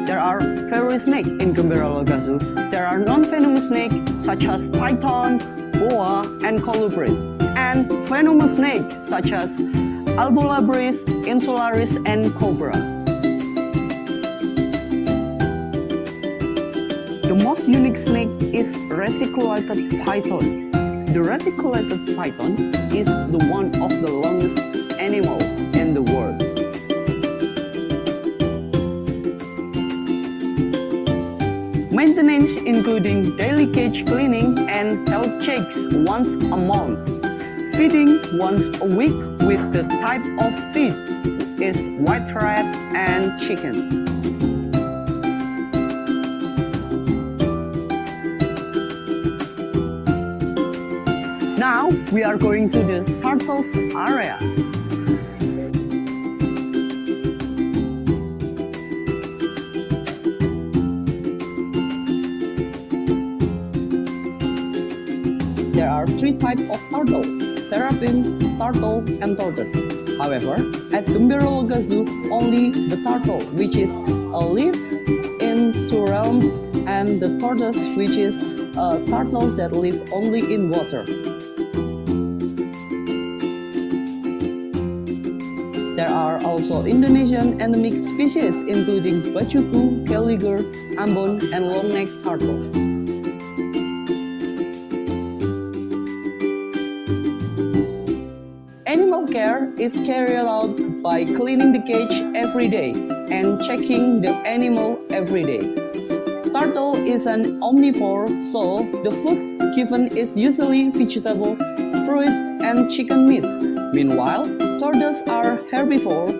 There are fairy snakes in Gembira Loka Zoo. There are non-venomous snakes such as python, boa, and colubrid, and venomous snakes such as Albolabris, insularis, and cobra. The most unique snake is reticulated python. The reticulated python is the one of the longest animal in the world. Maintenance including daily cage cleaning and health checks once a month. Feeding once a week with the type of feed is white rat and chicken. Now we are going to the turtles area. There are 3 types of turtle: terrapin, turtle, and tortoise. However, at Gembira Loka Zoo, only the turtle, which is live in 2 realms, and the tortoise, which is a turtle that live only in water. There are also Indonesian endemic species including bajuku, keliger, ambon, and long-necked turtle. Animal care is carried out by cleaning the cage every day and checking the animal every day. Turtle is an omnivore, so the food given is usually vegetable, fruit, and chicken meat. Meanwhile, tortoises are herbivore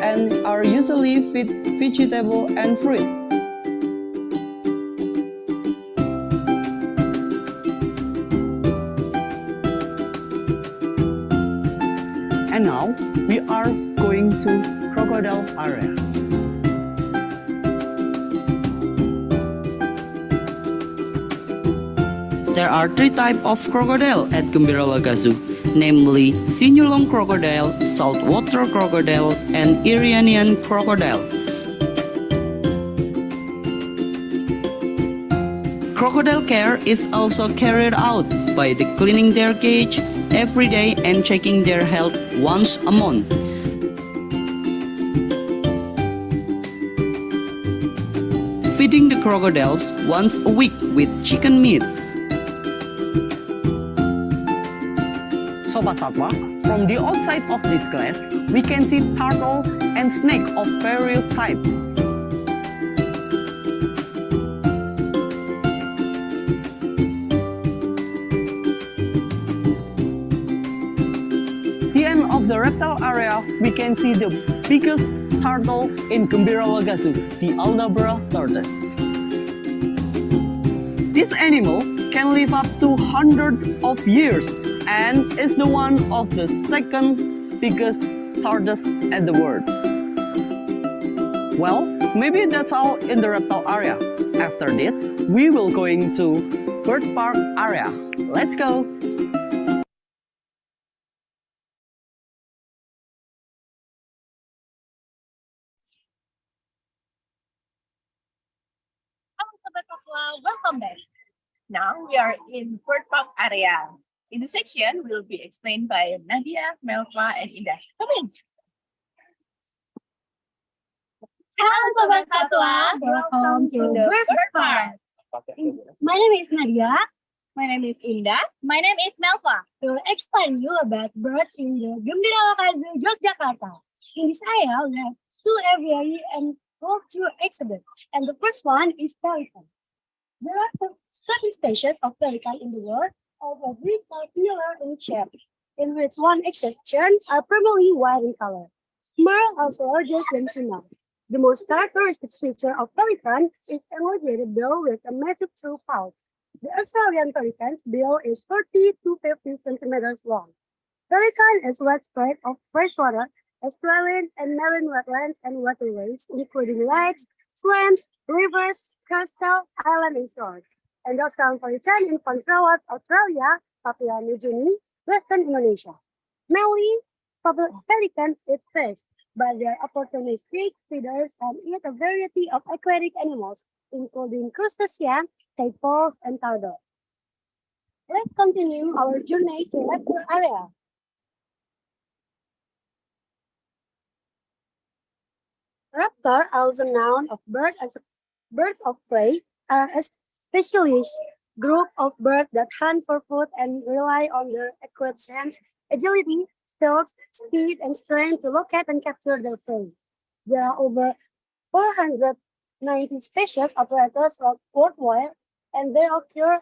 and are usually feed vegetable and fruit. And now we are going to crocodile area. There are three types of crocodile at Gembiraloka Zoo, namely Sinulong crocodile, saltwater crocodile, and Iranian crocodile. Crocodile care is also carried out by cleaning their cage every day and checking their health once a month. Feeding the crocodiles once a week with chicken meat. Sobat Satwa, from the outside of this glass, we can see turtle and snake of various types. The end of the reptile area, we can see the biggest turtle in Gembiraloka Zoo, the Aldabra tortoise. This animal can live up to hundreds of years and is the one of the second biggest tortoise in the world. Well, maybe that's all in the reptile area. After this, we will going to bird park area. Let's go! Hello, Sobat Satwa, welcome back. Now we are in bird park area. In this section, will be explained by Nadia, Melva, and Indah. Come in. Hello, Sobat Satwa. Welcome to the bird park. My name is Nadia. My name is Indah. My name is Melva. We will explain you about birds in the Gembiraloka Zoo, Yogyakarta. In this area, we have two aviary and walk through exhibit. And the first one is pelican. There are 7 species of pelican in the world, all of which are similar in shape, in which one exception are primarily white in color. Male also larger than female. The most characteristic feature of pelican is elongated bill with a massive true pouch. The Australian pelican's bill is 30 to 50 centimeters long. Pelican is widespread of freshwater, Australian and marine wetlands and waterways, including lakes, swamps, rivers, coastal, island, and shores. And those found pelican in Control Australia, Papua New Guinea, Western Indonesia. Mainly, pelicans eat fish, but they are opportunistic feeders and eat a variety of aquatic animals, including crustaceans, tadpoles, and turtles. Let's continue our journey to reptile area. Raptor, also known as birds of prey, are a specialist group of birds that hunt for food and rely on their acute sense, agility, stealth, speed, and strength to locate and capture their prey. There are over 490 species operators worldwide, and they occur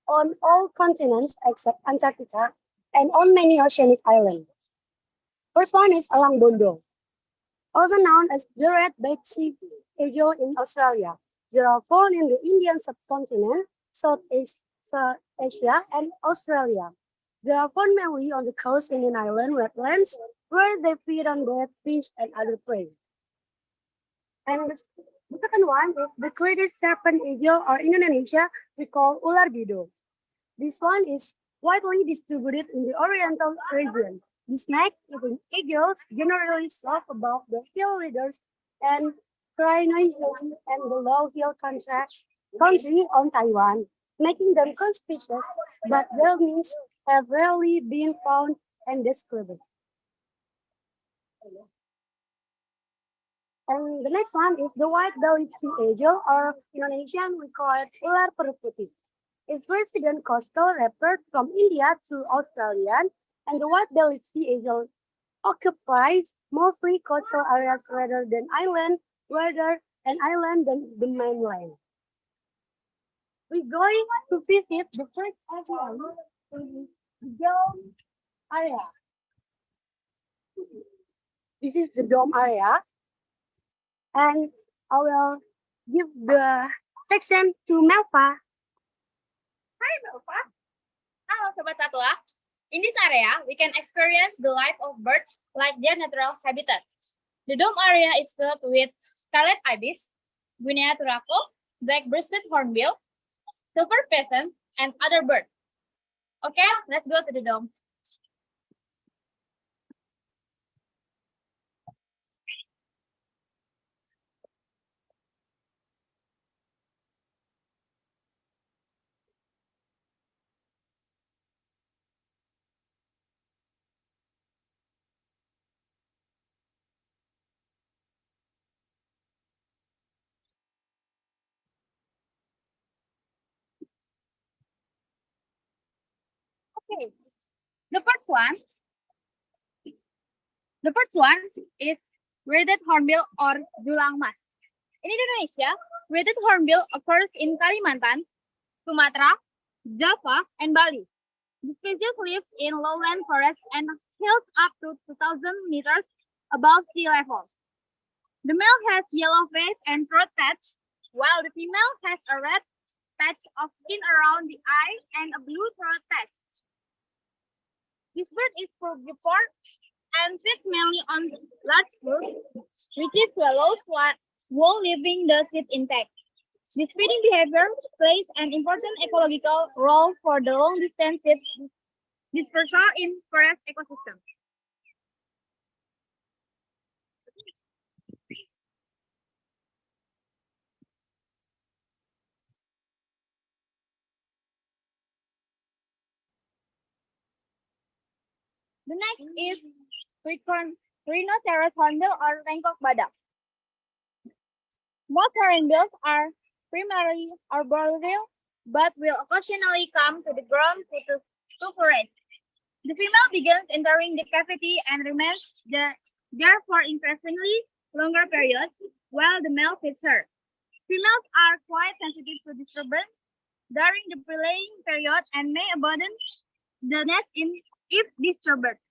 on all continents except Antarctica and on many oceanic islands. First one is elang bondo, also known as the red-backed sea eagle in Australia. They are found in the Indian subcontinent, Southeast Asia, and Australia. They are found mainly on the coast in Indian island wetlands, where they feed on dead fish and other prey. And the second one is the greatest serpent eagle, or in Indonesia, we call ular bido. This one is widely distributed in the oriental region. The snake-eating eagles generally soar above the hill ridges and Crinoiseland and the low hill country on Taiwan, making them conspicuous, but their wings have rarely been found and described. And the next one is the white-bellied sea eagle, or in Indonesian we call it ular perut putih. It resident coastal raptors from India to Australia, and the white-bellied sea eagle occupies mostly coastal areas rather than island than the mainland. We're going to visit the first area, in the dome area. This is the dome area, and I will give the section to Melva. Hi, Melva. Halo, Sobat Satwa. In this area, we can experience the life of birds like their natural habitat. The dome area is filled with scarlet ibis, Guinea turaco, black-breasted hornbill, silver pheasant, and other birds. Okay, let's go to the dome. Okay, the first one is braided hornbill or dulang mas. In Indonesia, braided hornbill occurs in Kalimantan, Sumatra, Java, and Bali. The species lives in lowland forests and hills up to 2,000 meters above sea level. The male has yellow face and throat patch, while the female has a red patch of skin around the eye and a blue throat patch. This bird is frugivore and feeds mainly on large fruits, which is swallowed while leaving the seed intact. This feeding behavior plays an important ecological role for the long-distance seed dispersal in forest ecosystems. The next is rhinoceros hornbill or Bangkok badak. Most hornbills are primarily arboreal, but will occasionally come to the ground to forage. The female begins entering the cavity and remains there for increasingly longer periods, while the male feeds her. Females are quite sensitive to disturbance during the prelaying period and may abandon the nest if disturbed.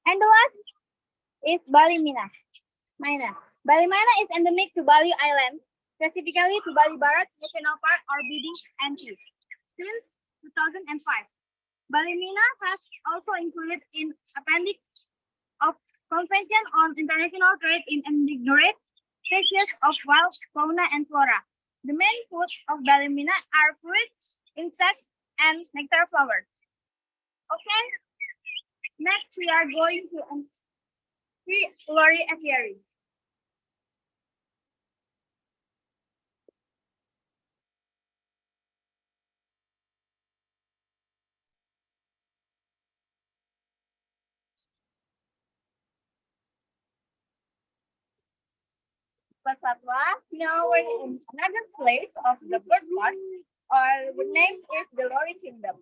And the last is Bali Mina. Bali Mina is endemic to Bali Island, specifically to Bali Barat National Park or BDNP, since 2005. Bali Mina has also included in Appendix of Convention on International Trade in Endangered Species of Wild Fauna and Flora. The main foods of Bali Mina are fruits, insects, and nectar flowers. Okay, next we are going to see Lori Apiary. Satwa, now we're in another place of the bird watch, or the name is the Lori Kingdom.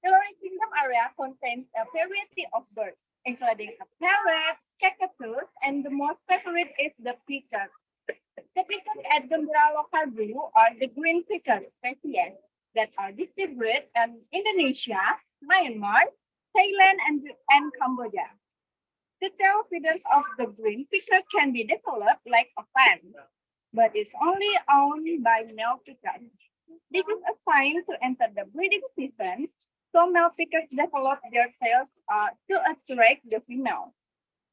The Lori Kingdom area contains a variety of birds, including parrots, cockatoos, and the most favorite is the peacock. The peacock at Gembira Local Zoo are the green peacock species that are distributed in Indonesia, Myanmar, Thailand, and Cambodia. The tail feathers of the green peacock can be developed like a fan, but it's only owned by male peacocks. This is a sign to enter the breeding season, so male peacocks develop their tails to attract the female.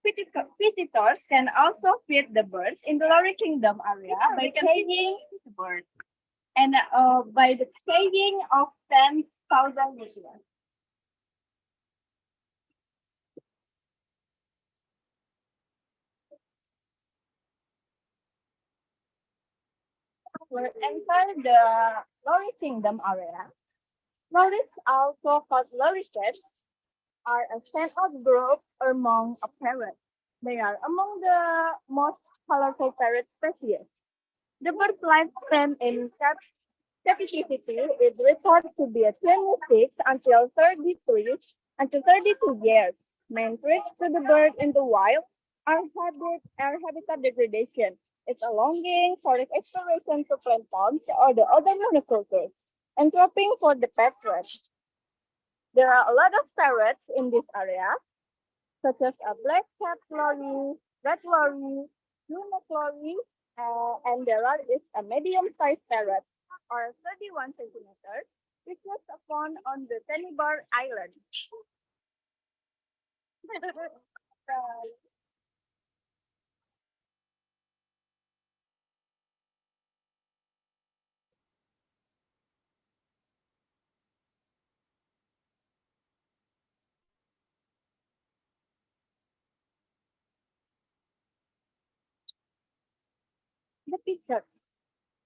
Visitors can also feed the birds in the Lori Kingdom area by caging the birds and by the caging of 10,000 visitors. Will enter the Lori Kingdom area. Loris, also called lorises, are a standout group among a parrot. They are among the most colorful parrot species. The bird's lifespan in captivity is reported to be 26 until 32 years. Main threats to the bird in the wild are habitat degradation. It's a longing for the exploration to plant palms or the other monocultures, and trapping for the pet rat. There are a lot of parrots in this area, such as a black cap lorry, red lorry, blue neck lorry, and there is a medium-sized parrot, or 31 centimeters, which was found on the Tenibar Island. The peacock.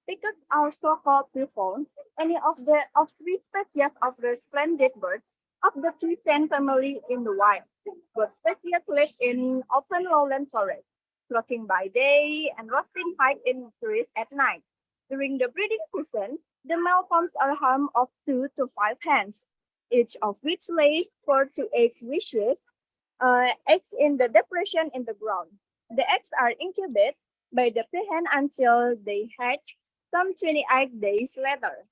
Peacocks are so-called pythons, any of three species of the splendid bird of the tree-fan family in the wild. Both species live in open lowland forests, flocking by day and roosting high in trees at night. During the breeding season, the male forms a harem of 2 to 5 hens, each of which lays 4 to 8 eggs in the depression in the ground. The eggs are incubated by the peahen until they hatch some 28 days later.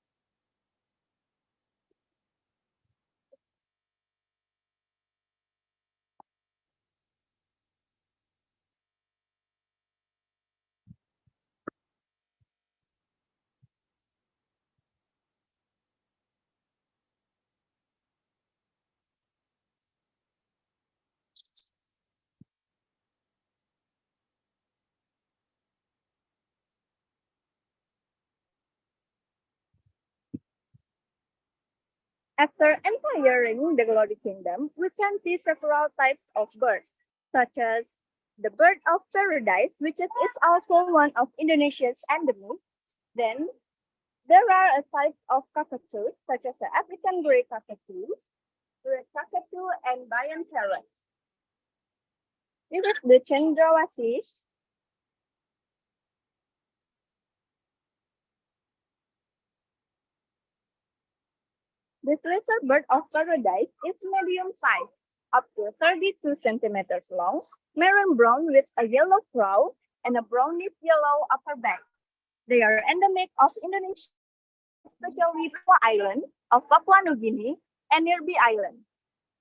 After entering the Glory Kingdom, we can see several types of birds, such as the bird of paradise, which is also one of Indonesia's endemic. Then there are a type of cockatoo, such as the African grey cockatoo, red cockatoo, and Bayan parrot. This is the Cendrawasih. This lesser bird of paradise is medium sized, up to 32 centimeters long, maroon brown with a yellow crown and a brownish yellow upper back. They are endemic of Indonesia, especially Papua Island of Papua New Guinea and nearby islands.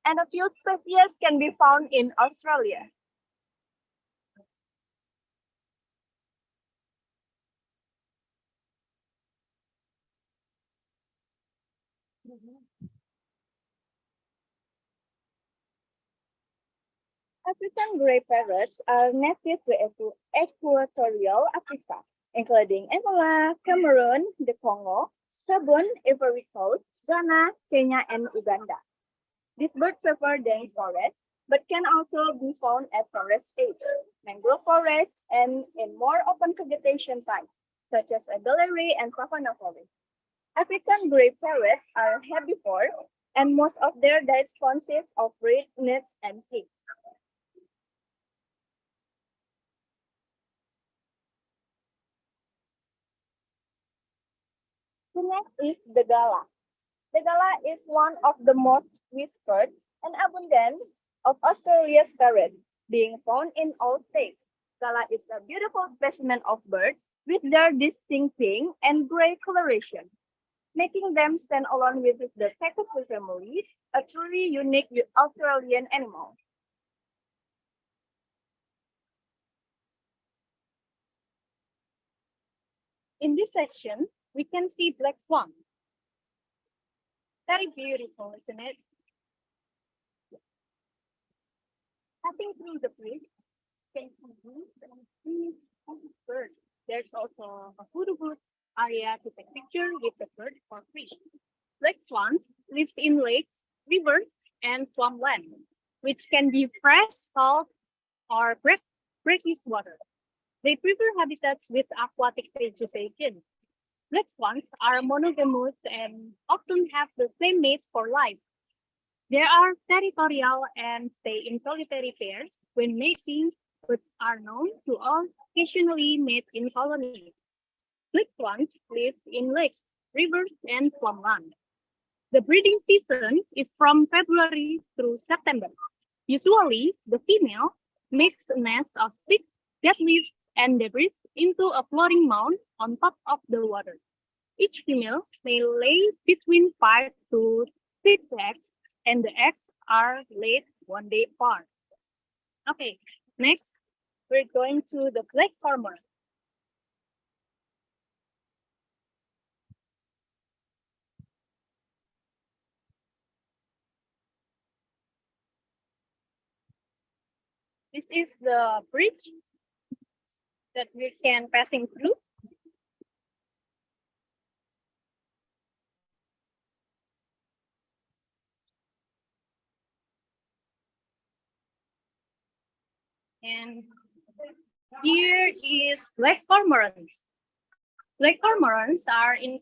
And a few species can be found in Australia. African grey parrots are native to equatorial Africa, including Angola, Cameroon, the Congo, Gabon, Ivory Coast, Ghana, Kenya, and Uganda. These birds prefer dense forests, but can also be found at forest edge, mangrove forests, and in more open vegetation types, such as Adelery and savanna forest. African grey parrots are herbivore, and most of their diet consists of reed, nuts, and seeds. The next is the gala. The gala is one of the most whispered and abundant of Australia's parrots, being found in all states. Gala is a beautiful specimen of bird with their distinct pink and gray coloration, making them stand alone with the cockatoo family, a truly unique Australian animal. In this section, we can see black swan. Very beautiful, isn't it? Passing through the bridge, can see bird. There's also a hood area to take picture with the bird for free. Black swan lives in lakes, rivers, and swampland, which can be fresh, salt, or brackish water. They prefer habitats with aquatic vegetation. Black swans are monogamous and often have the same mates for life. They are territorial and stay in solitary pairs when mating, but are known to occasionally mate in colonies. Snake swans live in lakes, rivers, and farmland. The breeding season is from February through September. Usually, the female makes a nest of sticks, dead leaves, and debris into a floating mound on top of the water. Each female may lay between 5 to 6 eggs, and the eggs are laid one day apart. Okay, next, we're going to the flag cormorant. This is the bridge that we can passing through. And here is black cormorants. Black cormorants are in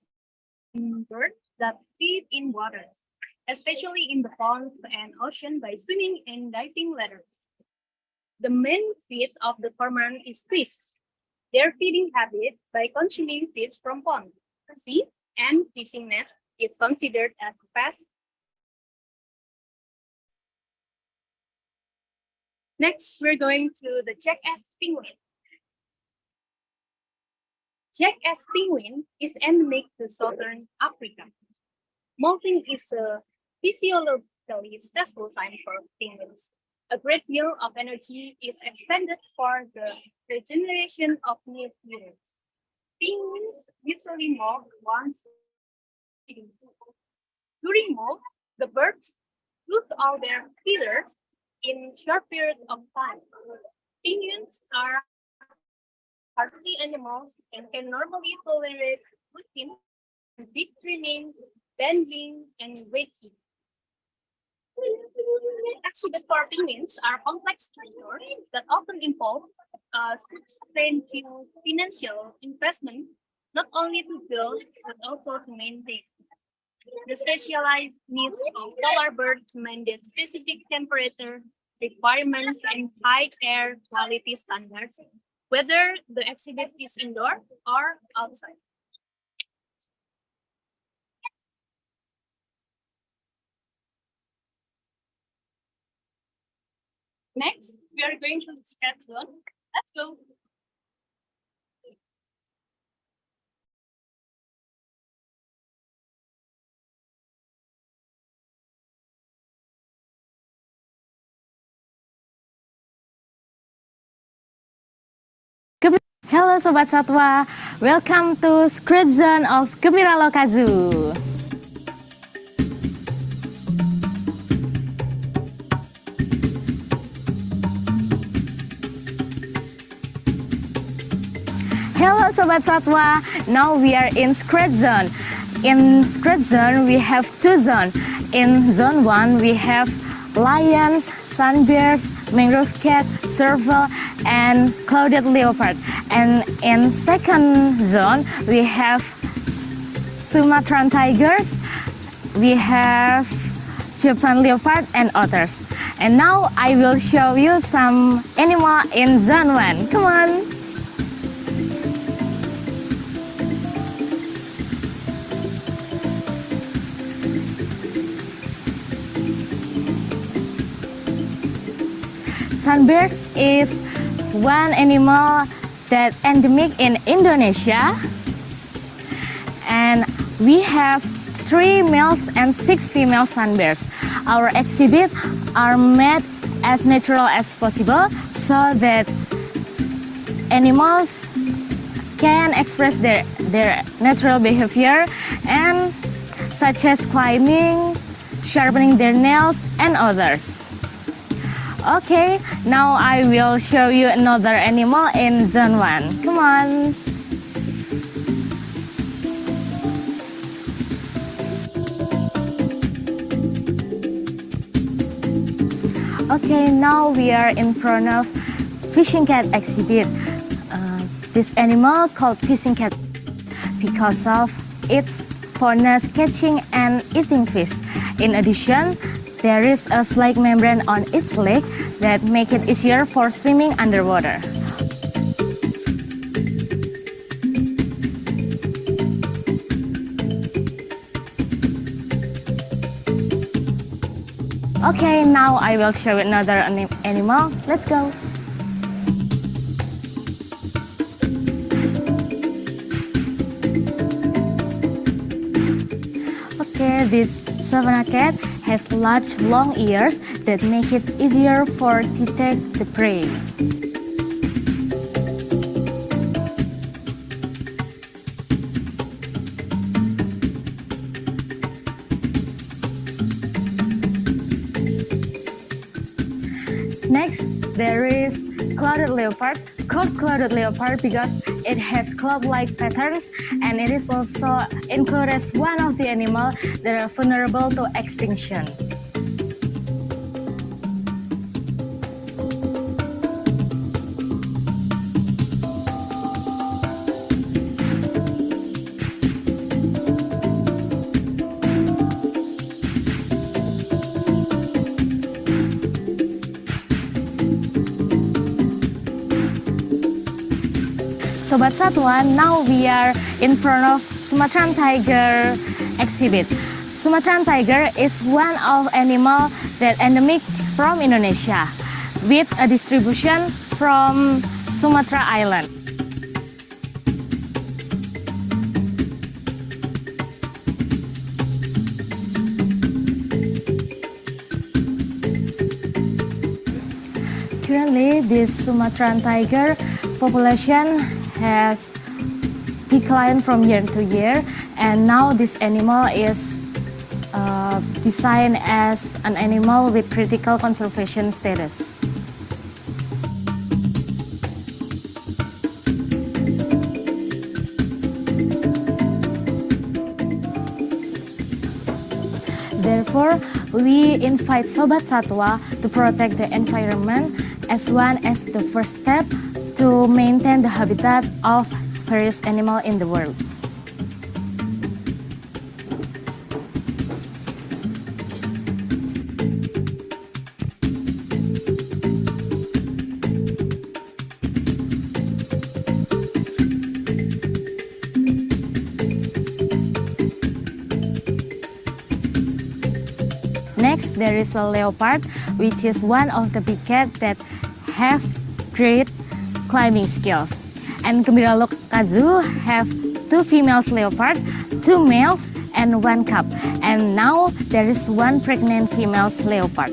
birds that feed in waters, especially in the ponds and ocean by swimming and diving ladders. The main feed of the cormorant is fish. Their feeding habit by consuming fish from ponds, sea, and fishing nets is considered as fast. Next, we're going to the jackass penguin. Jackass penguin is endemic to southern Africa. Molting is a physiologically stressful time for penguins. A great deal of energy is expended for the regeneration of new feeders. Penguins usually molt once a day. During molt, the birds lose all their feathers in short period of time. Penguins are hardy animals and can normally tolerate routine, big trimming, bending, and weighting. Exhibitor penguins are complex structures that often involve substantial financial investment, not only to build but also to maintain. The specialized needs of polar birds mandate specific temperature requirements and high air quality standards, whether the exhibit is indoor or outside. Next, we are going to the sketch zone. Let's go. Hello Sobat Satwa, welcome to Skate Zone of Gembira Lokazu. Hello Sobat Satwa, now we are in Skate Zone. In Skate Zone we have two zones. In Zone 1 we have lions, sunbears, mangrove cat, serval, and clouded leopard. And in second zone, we have Sumatran tigers, we have Japan leopard, and otters. And now I will show you some animal in zone 1. Come on! Sunbears is one animal that endemic in Indonesia, and we have 3 males and 6 female sunbears. Our exhibit are made as natural as possible so that animals can express their natural behavior, and such as climbing, sharpening their nails, and others. Okay, now I will show you another animal in zone 1. Come on! Okay, now we are in front of fishing cat exhibit. This animal called fishing cat because of its fondness catching and eating fish. In addition, there is a slag membrane on its leg that make it easier for swimming underwater. Okay, now I will show another animal. Let's go. Okay, this savanna cat has large long ears that make it easier for detect the prey. Next, there is clouded leopard, called clouded leopard because it has cloud-like patterns, and it is also included as one of the animals that are vulnerable to extinction. Sobat Satwa, now we are in front of Sumatran tiger exhibit. Sumatran tiger is one of animal that endemic from Indonesia with a distribution from Sumatra Island. Currently, this Sumatran tiger population has declined from year to year, and now this animal is designed as an animal with critical conservation status. Therefore, we invite Sobat Satwa to protect the environment as one as the first step to maintain the habitat of various animals in the world. Next, there is a leopard, which is one of the big cats that have great climbing skills. And Gembira Loka Zoo have 2 female leopard, 2 males, and 1 cub. And now there is 1 pregnant female leopard.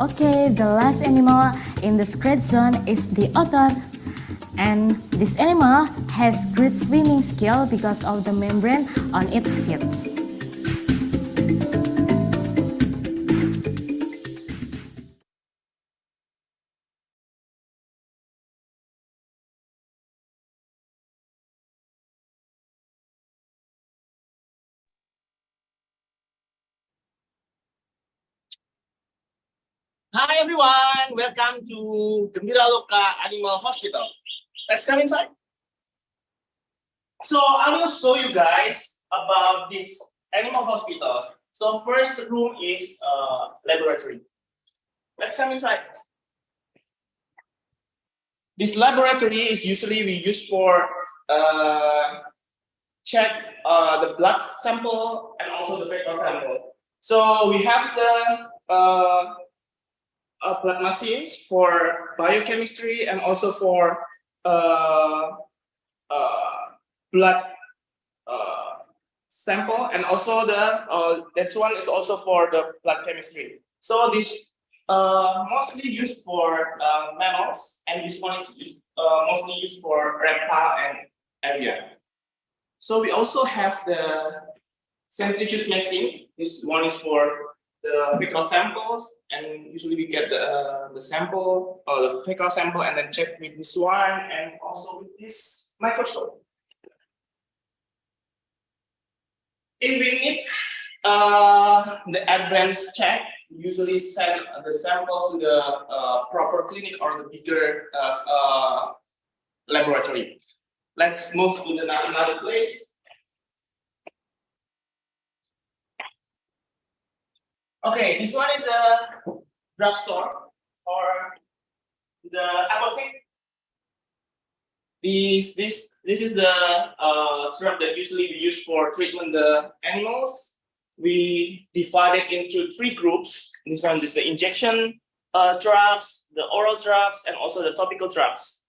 Okay, the last animal in the sacred zone is the otter. And this animal has great swimming skill because of the membrane on its feet. Hi everyone, welcome to Gembira Loka Animal Hospital. Let's come inside. So I will show you guys about this animal hospital. So first room is laboratory. Let's come inside. This laboratory is usually we use for check the blood sample and also the fecal sample. So we have the blood machines for biochemistry and also for blood sample, and also the that one is also for the blood chemistry. So this mostly used for mammals, and this one is mostly used for reptile and avian. So we also have the centrifuge machine. This one is for the fecal samples, and usually we get the sample or the fecal sample and then check with this one and also with this microscope. If we need the advanced check, usually send the samples to the proper clinic or the bigger laboratory. Let's move to the another place. Okay, this one is a drugstore or the apotheke. This is the drug that usually we use for treatment the animals. We divide it into 3 groups. This one is the injection drugs, the oral drugs, and also the topical drugs.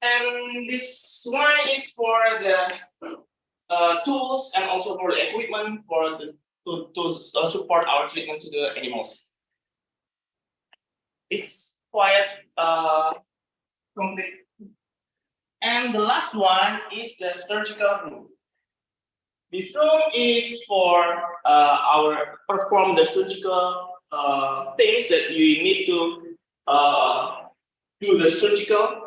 And this one is for the tools and also for the equipment for the to support our treatment to the animals. It's quite complete. And the last one is the surgical room. This room is for our perform the surgical things that you need to do the surgical.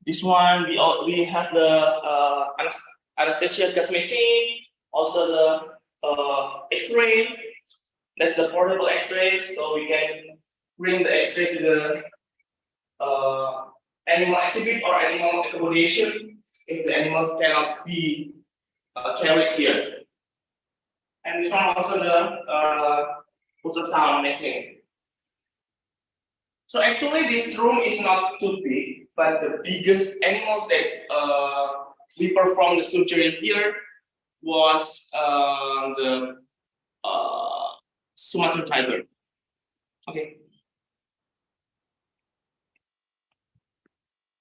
This one we have the anesthesia gas machine, also the X-ray. That's the portable X-ray, so we can bring the X-ray to the animal exhibit or animal accommodation if the animals cannot be carried here. And this one also the ultrasound machine. So actually this room is not too big, but the biggest animals that we performed the surgery here was the Sumatran tiger. Okay.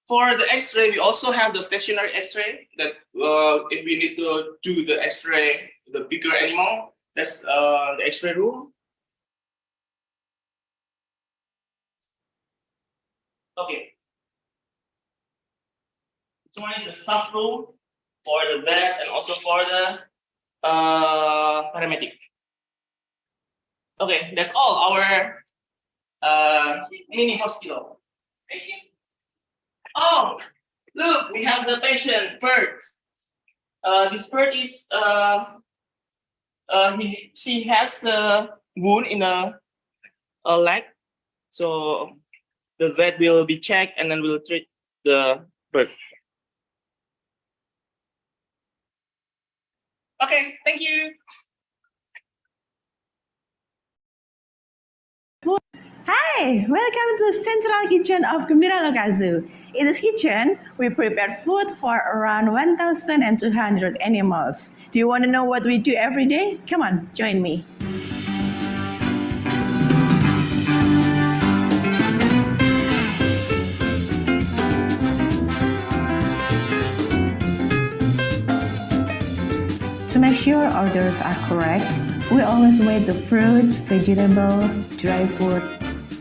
For the X-ray, we also have the stationary X-ray that if we need to do the X-ray, the bigger animal, that's the X-ray room. Okay. This one is the staff room for the vet and also for the paramedic. Okay, that's all our mini hospital. Oh, look, we have the patient, Bert. This Bert is, she has the wound in a leg. So the vet will be checked and then we'll treat the Bert. Okay, thank you. Hi, welcome to the Central Kitchen of Gembira Lokazu. In this kitchen, we prepare food for around 1,200 animals. Do you want to know what we do every day? Come on, join me. To make sure orders are correct, we always weigh the fruit, vegetable, dry food,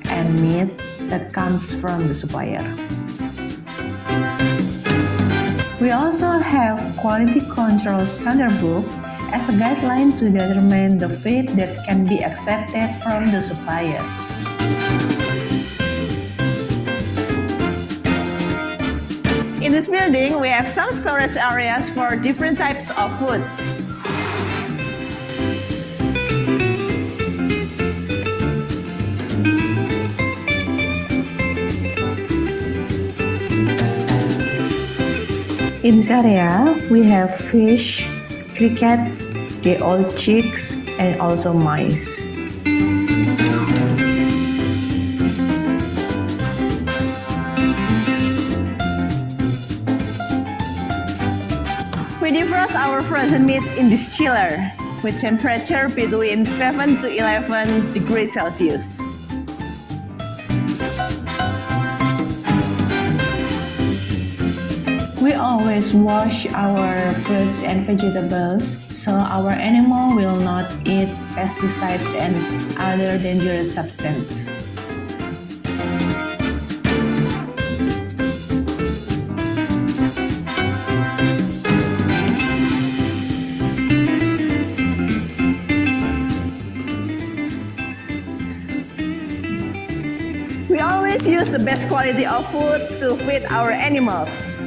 and meat that comes from the supplier. We also have quality control standard book as a guideline to determine the feed that can be accepted from the supplier. In this building, we have some storage areas for different types of foods. In this area, we have fish, cricket, day-old chicks, and also mice. We defrost our frozen meat in this chiller with temperature between 7 to 11 degrees Celsius. We always wash our fruits and vegetables so our animal will not eat pesticides and other dangerous substances. We always use the best quality of foods to feed our animals.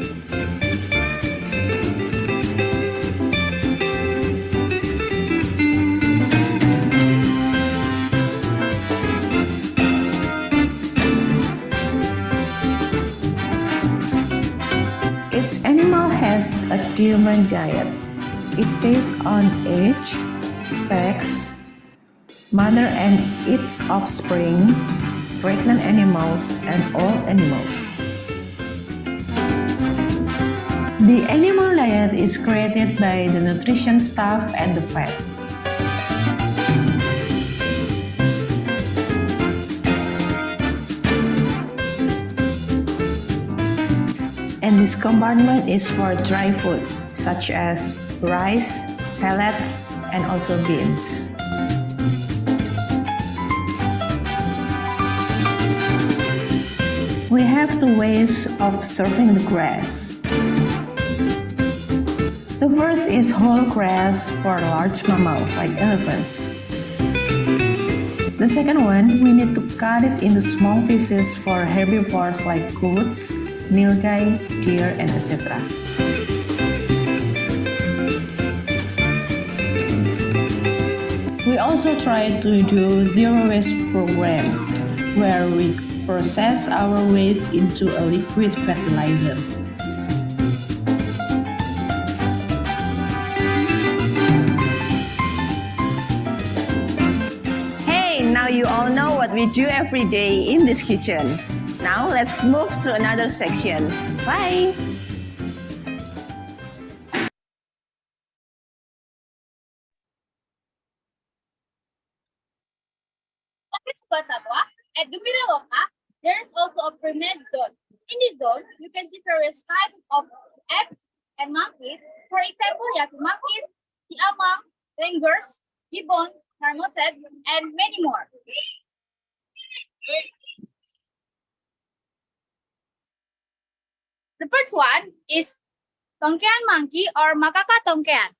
Each animal has a different diet. It based on age, sex, mother and its offspring, pregnant animals, and old animals. The animal diet is created by the nutrition staff and the vet. And this compartment is for dry food, such as rice, pellets, and also beans. We have two ways of serving the grass. The first is whole grass for large mammals like elephants. The second one, we need to cut it into small pieces for herbivores like goats, nilgai, deer, and etc. We also try to do zero waste program, where we process our waste into a liquid fertilizer. Hey, now you all know what we do every day in this kitchen. Now let's move to another section. Bye! Sobat Satwa, at Gembira Loka, there is also a pre-med zone. In this zone, you can see various types of apes and monkeys. For example, yaki monkeys, siamang, langurs, gibbons, marmoset, and many more. The first one is tongkean monkey or macaca tongkean.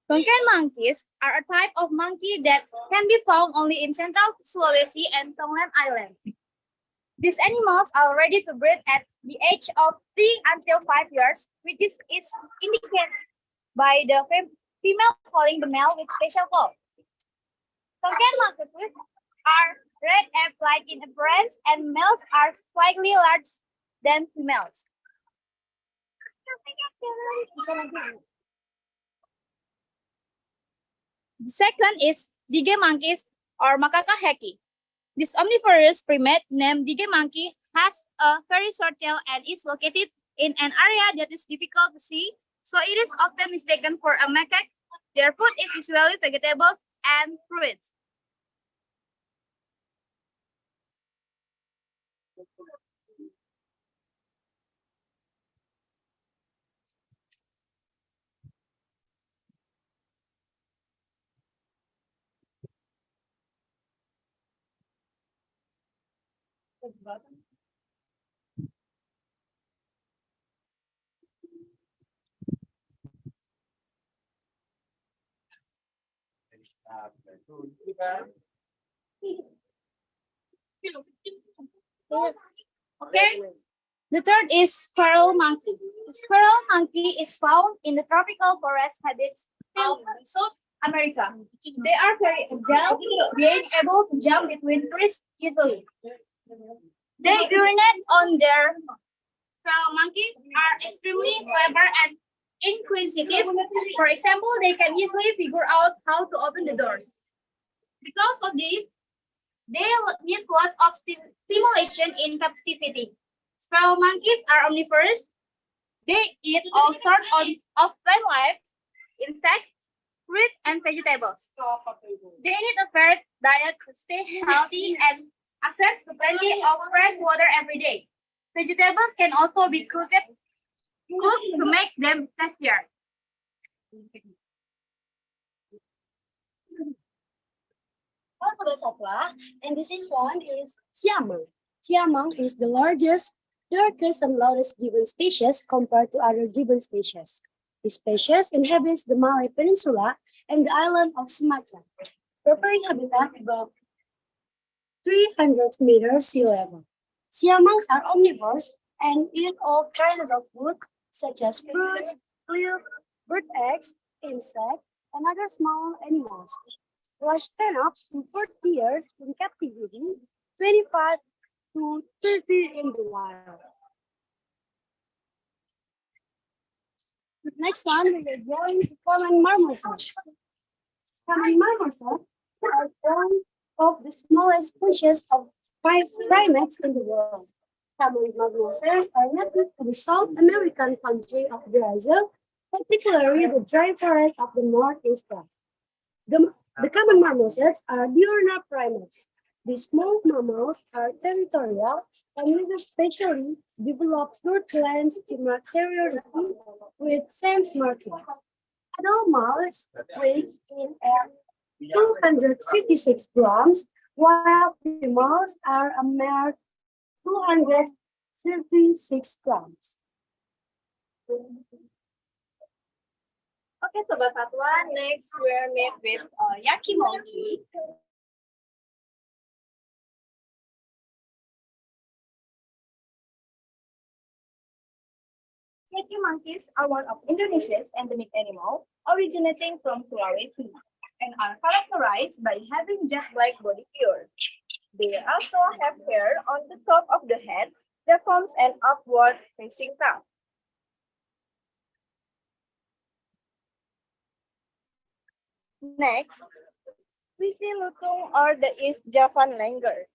Tongkean monkeys are a type of monkey that can be found only in central Sulawesi and Tongland Island. These animals are ready to breed at the age of 3 until 5 years, which is indicated by the female following the male with special call. Tongkean monkeys are red ape-like in appearance, and males are slightly larger than females. The second is dige monkeys or macaca heki. This omnivorous primate named dige monkey has a very short tail and is located in an area that is difficult to see, so it is often mistaken for a macaque. Their food is usually vegetables and fruits. Okay. The third is squirrel monkey. The squirrel monkey is found in the tropical forest habits of South America. They are very agile, being able to jump between trees easily. They urinate on their squirrel monkey are extremely clever and inquisitive. For example, they can easily figure out how to open the doors. Because of this, they need lots of stimulation in captivity. Squirrel monkeys are omnivorous. They eat all sorts of plant life, insects, fruit, and vegetables. They need a fair diet to stay healthy and access to plenty of fresh water every day. Vegetables can also be cooked to make them tastier. Hello, Sobat Satwa, and this is one is siamang. Siamang is the largest, darkest, and loudest gibbon species compared to other gibbon species. This species inhabits the Malay Peninsula and the island of Sumatra, preferring habitat above 300 meters sea level. Siamangs are omnivores and eat all kinds of food, such as fruits, krill, bird eggs, insects, and other small animals. Lifespan up to 40 years in captivity, 25 to 30 in the wild. Next one, we are going to common marmosets. Common marmosets are one of the smallest species of primates in the world. Common marmosets are native to the South American country of Brazil, particularly the dry forests of the northeastern. The common marmosets are diurnal primates. These small mammals are territorial and use specially developed root glands to mark territory with sense markings. Adult males weigh in at 256 grams, while females are a mere 236 grams. Okay, Sobat Fatwa, next we're met with Yaki Monkey. Yaki monkeys are one of Indonesia's endemic animals, originating from Sulawesi, and are characterized by having jet-like body fur. They also have hair on the top of the head that forms an upward-facing crown. Next, we see lutung or the East Javan langur.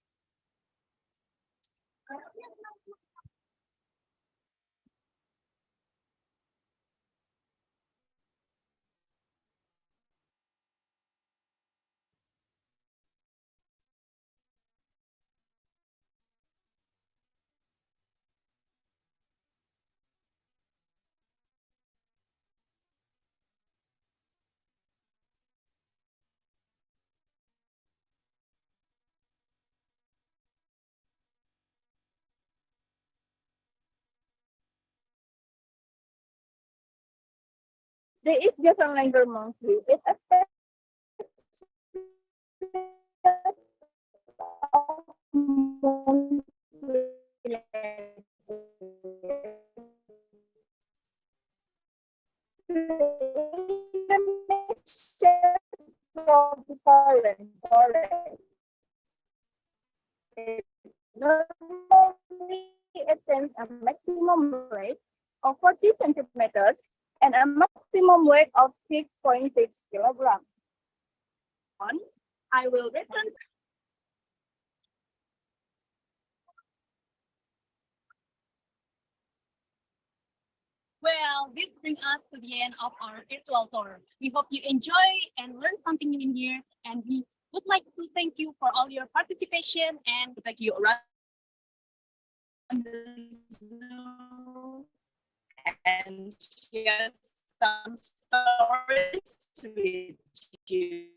The East Javan langur monkey is a It normally attains a maximum weight of 40 centimeters and a maximum weight of 6.6 kilograms. I will return. Well, this brings us to the end of our virtual tour. We hope you enjoy and learn something new in here. And we would like to thank you for all your participation and thank you around the Zoom and share some stories with you.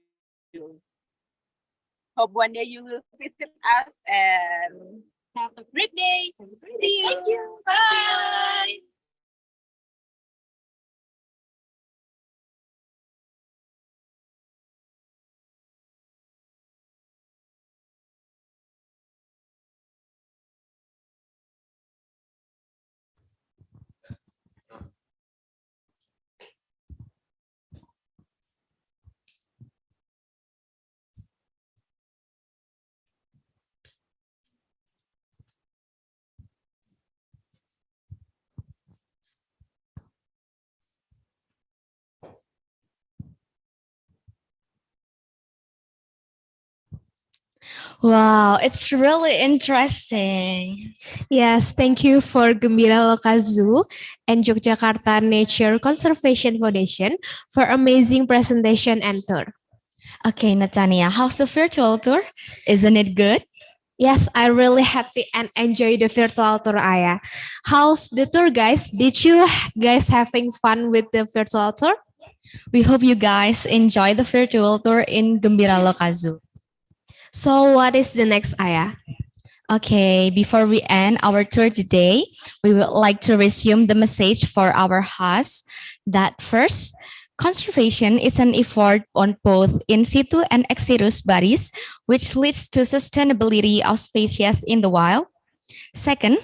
Hope one day you will visit us and have a great day. See you. Thank you. Bye. Wow, it's really interesting. Yes, thank you for Gembira Loka Zoo and Yogyakarta Nature Conservation Foundation for amazing presentation and tour. Okay, Natania, how's the virtual tour? Isn't it good? Yes, I really happy and enjoy the virtual tour, Aya. How's the tour, guys? Did you guys having fun with the virtual tour? We hope you guys enjoy the virtual tour in Gembira Loka Zoo. So what is the next, Aya? Okay, before we end our tour today, we would like to resume the message for our host that first, conservation is an effort on both in situ and ex situ bodies, which leads to sustainability of species in the wild. Second,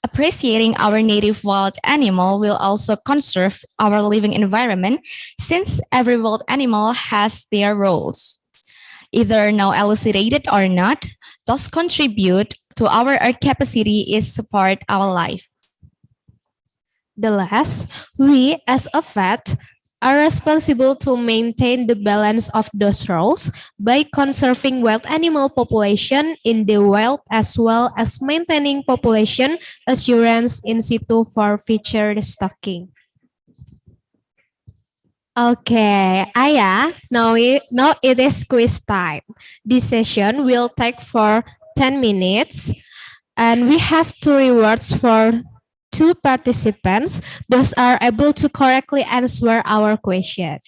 appreciating our native wild animal will also conserve our living environment since every wild animal has their roles. Either now elucidated or not, those contribute to our earth capacity is support our life. The last, we as a vet are responsible to maintain the balance of those roles by conserving wild animal population in the wild as well as maintaining population assurance in situ for future stocking. Okay, Aya, now it is quiz time. This session will take for 10 minutes and we have two rewards for two participants. Those are able to correctly answer our question.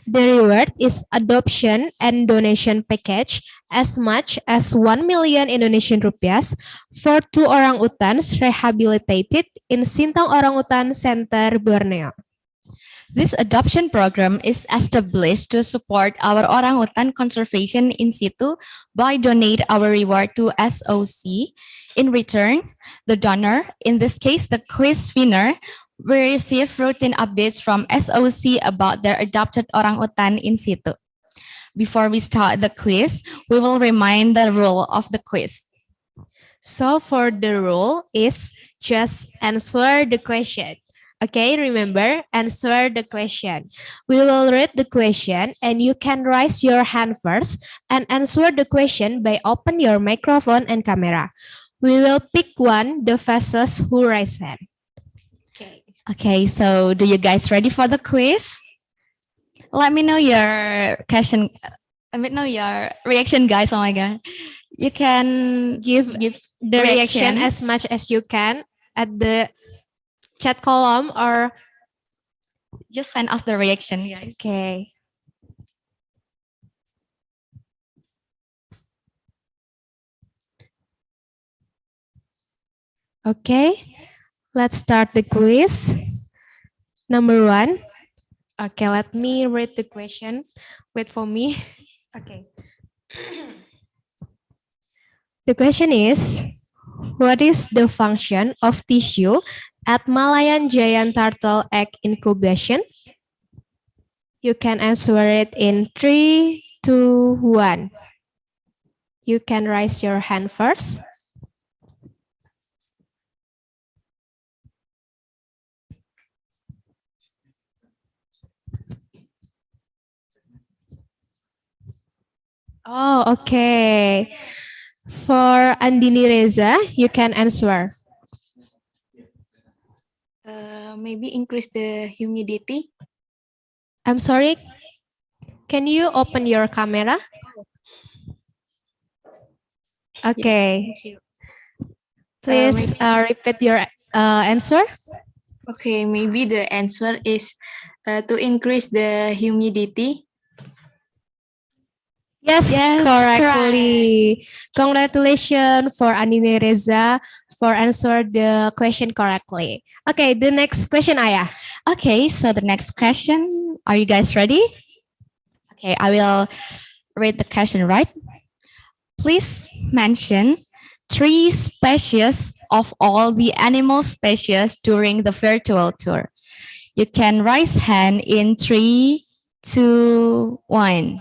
The reward is adoption and donation package as much as 1 million Indonesian rupiahs for two orangutans rehabilitated in Sintang Orangutan Center, Borneo. This adoption program is established to support our orangutan conservation in situ by donate our reward to SOC. In return, the donor, in this case the quiz winner, will receive routine updates from SOC about their adopted orangutan in situ. Before we start the quiz, we will remind the rule of the quiz. So for the rule is just answer the question. Okay, remember, answer the question. We will read the question and you can raise your hand first and answer the question by open your microphone and camera. We will pick one, the fastest who raise hand. Okay, so do you guys ready for the quiz? Let me know your question. Let me know your reaction, guys. Oh my god. You can give the reaction as much as you can at the chat column or just send us the reaction, guys. Okay. Okay, let's start the quiz. Number 1. Okay, let me read the question. Wait for me. Okay. The question is, what is the function of tissue at Malayan giant turtle egg incubation? You can answer it in 3, 2, 1. You can raise your hand first. Oh, okay. For Andini Reza, you can answer. Maybe increase the humidity. I'm sorry. Can you open your camera? Okay. Yeah, Please repeat your answer. Okay, maybe the answer is to increase the humidity. Yes, correctly. Congratulations for Andini Reza for answer the question correctly. Okay, the next question, Aya. Okay, so the next question, are you guys ready? Okay, I will read the question, right? Please mention 3 species of all the animal species during the virtual tour. You can raise hand in 3, 2, 1.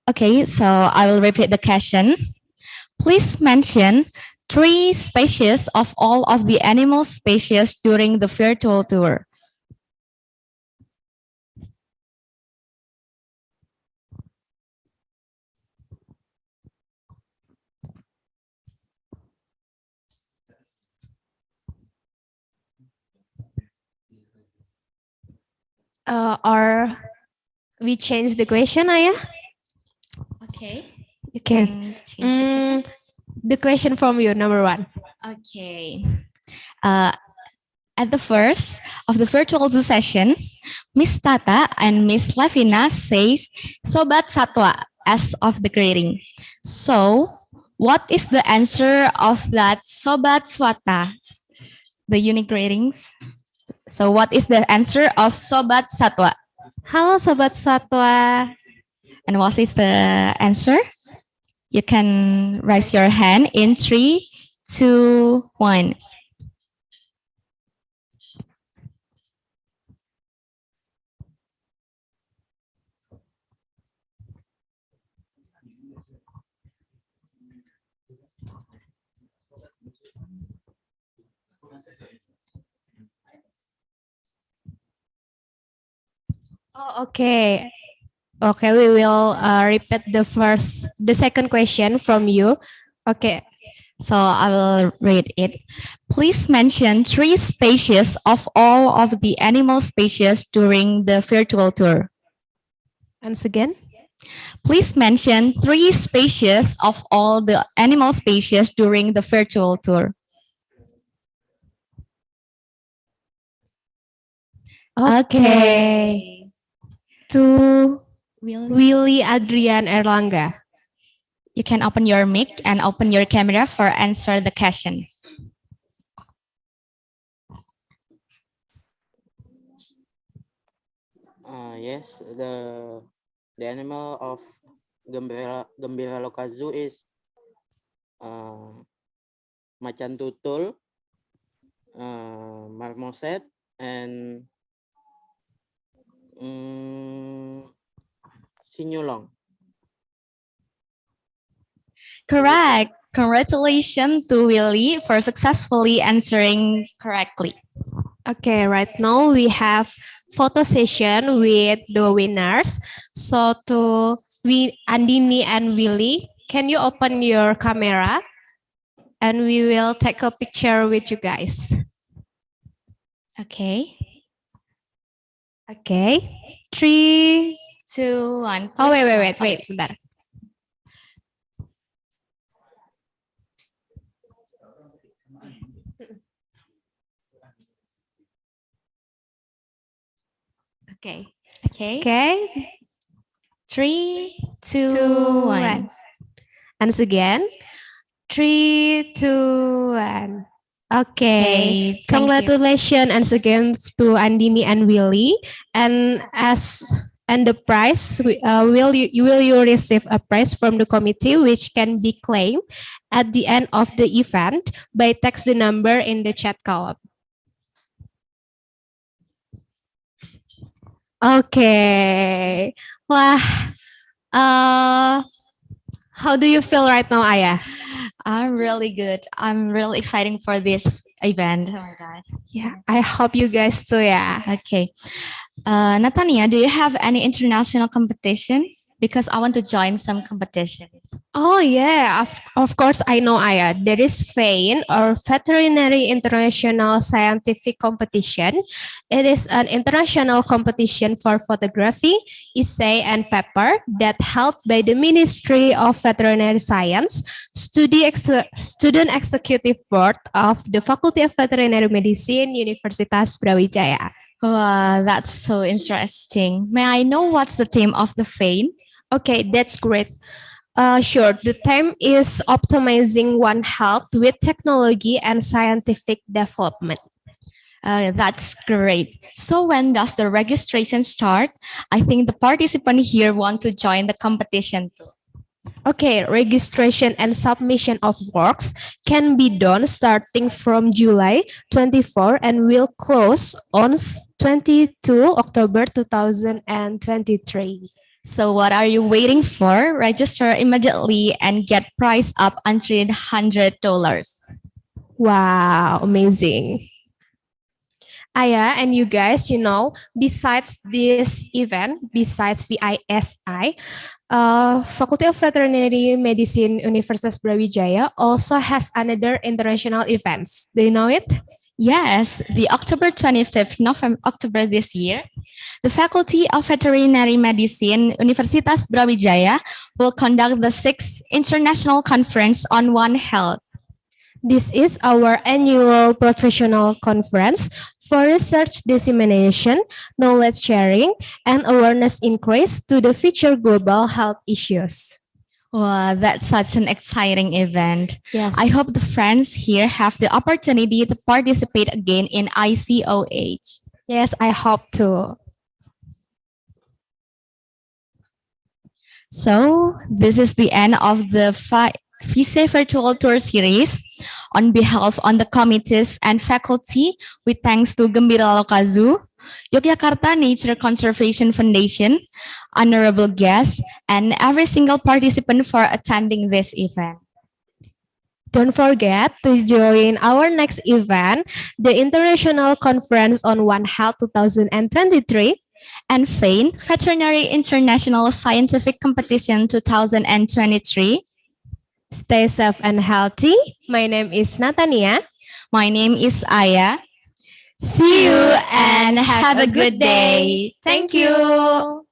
Okay, so I will repeat the question. Please mention 3 species of all of the animal species during the virtual tour. Or we change the question, Aya? Okay. You can change the question. The question from you, number 1. Okay. At the first of the virtual Zoo session, Miss Tata and Miss Lavina says Sobat Satwa as of the greeting. So, what is the answer of that Sobat Swata? The unique greetings. So, what is the answer of Sobat Satwa? Halo Sobat Satwa. And what is the answer? You can raise your hand in 3, 2, 1. Oh, okay. Okay, we will repeat the second question from you. Okay. So I will read it. Please mention 3 species of all of the animal species during the virtual tour. Once again. Please mention 3 species of all the animal species during the virtual tour. Okay. To Willy Adrian Erlangga. You can open your mic and open your camera for answer the question. Yes, the animal of Gembira Lokazu is macan tutul, marmoset, and sinyulong. Correct. Congratulations to Willy for successfully answering correctly. Okay, right now we have photo session with the winners. So to Andini and Willy, can you open your camera? And we will take a picture with you guys. Okay. Okay. 3, 2, 1. Oh, wait. Bentar. Okay. 3, 2, 1. Once again. 3, 2, 1. Okay. Thank you. Congratulations once again to Andini and Willy. And the prize will you receive a prize from the committee which can be claimed at the end of the event by text the number in the chat column. Okay. Wah. How do you feel right now, Ayah? I'm really good. I'm really excited for this event. Oh my gosh. Yeah, I hope you guys too, yeah. Okay. Natania, do you have any international competition? Because I want to join some competition. Oh yeah, of course I know, Aya. There is FAIN or Veterinary International Scientific Competition. It is an international competition for photography, essay, and paper that held by the Ministry of Veterinary Science, Student Executive Board of the Faculty of Veterinary Medicine, Universitas Brawijaya. Wow, that's so interesting. May I know what's the theme of the FAIN? Okay, that's great. Sure, the theme is optimizing One Health with technology and scientific development. That's great. So when does the registration start? I think the participants here want to join the competition too. Okay, registration and submission of works can be done starting from July 24 and will close on 22 October 2023. So what are you waiting for? Register immediately and get price up until $100. Wow, amazing. Aya and you guys, besides this event, besides VISE, Faculty of Veterinary Medicine Universitas Brawijaya also has another international events. Do you know it? Yes, the October 25th, October this year, the Faculty of Veterinary Medicine Universitas Brawijaya will conduct the 6th International Conference on One Health. This is our annual professional conference for research dissemination, knowledge sharing, and awareness increase to the future global health issues. Wow, that's such an exciting event. Yes. I hope the friends here have the opportunity to participate again in ICOH. Yes, I hope to. So this is the end of the VISE virtual tour series. On behalf of the committees and faculty, with thanks to Gembira Loka Zoo, Yogyakarta Nature Conservation Foundation, honorable guests, and every single participant for attending this event. Don't forget to join our next event, the International Conference on One Health 2023, and FAIN, Veterinary International Scientific Competition 2023. Stay safe and healthy. My name is Natania. My name is Aya. See you and have a good day. Thank you.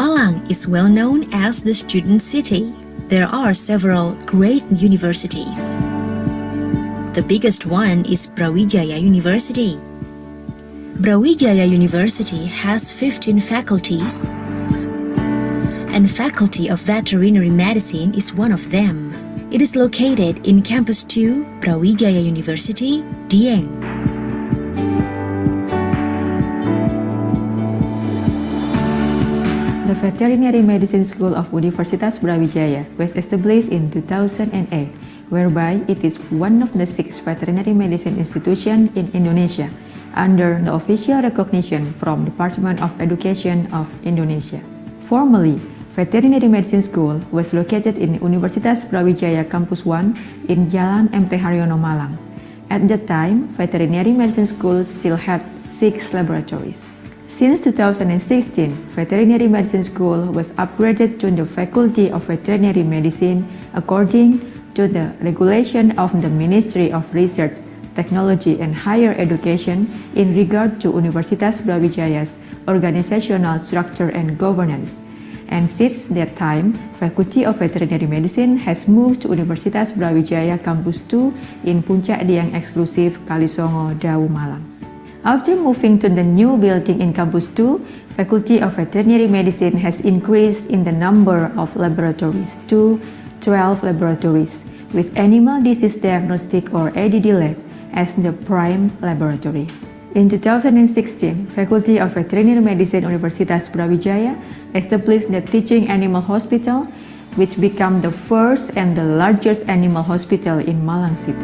Malang is well known as the student city. There are several great universities. The biggest one is Brawijaya University. Brawijaya University has 15 faculties, and Faculty of Veterinary Medicine is one of them. It is located in Campus 2, Brawijaya University, Dieng. The Veterinary Medicine School of Universitas Brawijaya was established in 2008, whereby it is one of the 6 veterinary medicine institutions in Indonesia under the official recognition from Department of Education of Indonesia. Formally, Veterinary Medicine School was located in Universitas Brawijaya Campus 1 in Jalan MT Haryono, Malang. At that time, Veterinary Medicine School still had 6 laboratories. Since 2016, Veterinary Medicine School was upgraded to the Faculty of Veterinary Medicine according to the regulation of the Ministry of Research, Technology and Higher Education in regard to Universitas Brawijaya's organizational structure and governance. And since that time, Faculty of Veterinary Medicine has moved to Universitas Brawijaya Campus 2 in Puncak Dieng Eksklusif, Kalisongo, Dau, Malang. After moving to the new building in Campus 2, Faculty of Veterinary Medicine has increased in the number of laboratories to 12 laboratories, with Animal Disease Diagnostic or ADD Lab as the prime laboratory. In 2016, Faculty of Veterinary Medicine Universitas Brawijaya established the Teaching Animal Hospital, which became the first and the largest animal hospital in Malang City.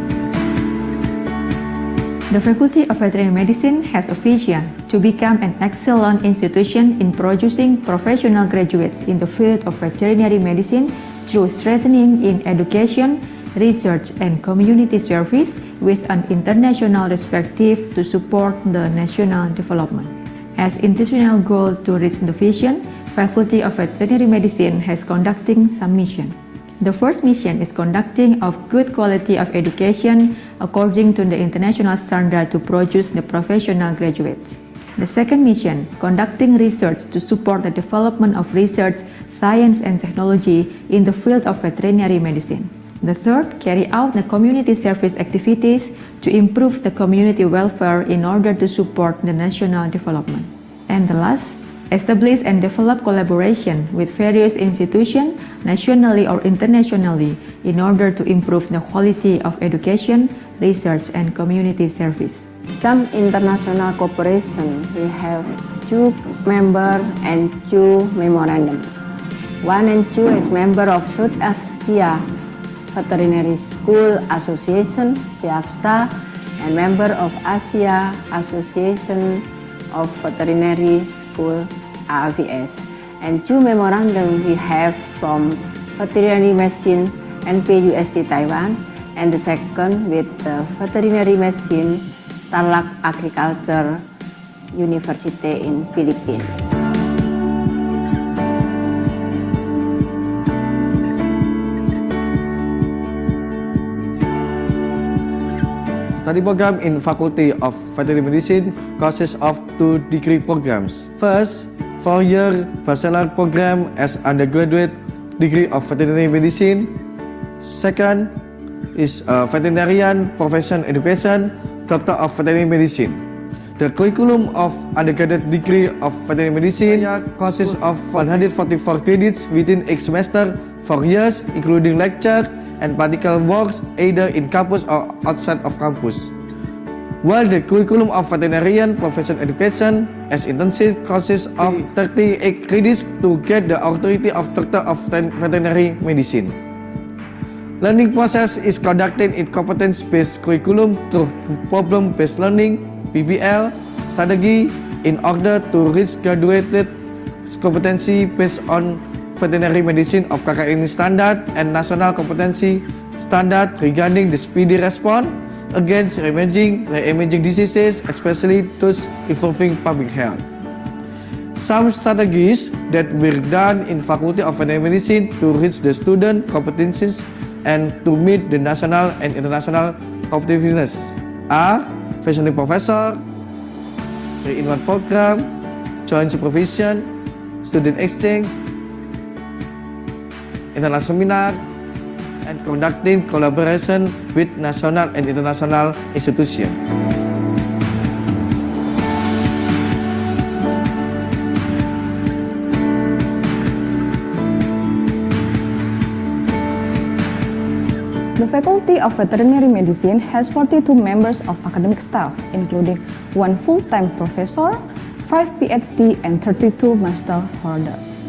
The Faculty of Veterinary Medicine has a vision to become an excellent institution in producing professional graduates in the field of veterinary medicine through strengthening in education, research, and community service with an international perspective to support the national development. As institutional goal to reach the vision, Faculty of Veterinary Medicine has conducting some mission. The first mission is conducting of good quality of education according to the international standard to produce the professional graduates. The second mission, conducting research to support the development of research, science and technology in the field of veterinary medicine. The third, carry out the community service activities to improve the community welfare in order to support the national development. And the last, establish and develop collaboration with various institutions, nationally or internationally, in order to improve the quality of education, research, and community service. Some international cooperation, we have 2 members and 2 memorandum. 1 and 2 is member of South Asia Veterinary School Association, SIAPSA, and member of Asia Association of Veterinary School, VISE. And 2 memorandum we have from Veterinary Medicine NPUSD Taiwan, and the second with the Veterinary Medicine Tarlac Agriculture University in Philippines. Study program in Faculty of Veterinary Medicine consists of 2 degree programs. First, 4-year bachelor program as undergraduate degree of veterinary medicine. Second is veterinarian profession education, Doctor of Veterinary Medicine. The curriculum of undergraduate degree of veterinary medicine consists of 144 credits within each semester, 4 years, including lecture and practical works either in campus or outside of campus. While the curriculum of veterinarian profession education as internship consists of 38 credits to get the authority of Doctor of Veterinary Medicine. Learning process is conducted in competence-based curriculum through problem-based learning, PBL, strategy in order to reach graduated competency based on veterinary medicine of KKN standard and national competency standard regarding the speedy response against emerging diseases, especially those involving public health. Some strategies that were done in Faculty of Veterinary Medicine to reach the student competencies and to meet the national and international competitiveness are visiting professor, 3-in-1 program, joint supervision, student exchange, international seminar, and conducting collaboration with national and international institutions. The Faculty of Veterinary Medicine has 42 members of academic staff, including 1 full-time professor, 5 PhD, and 32 master holders.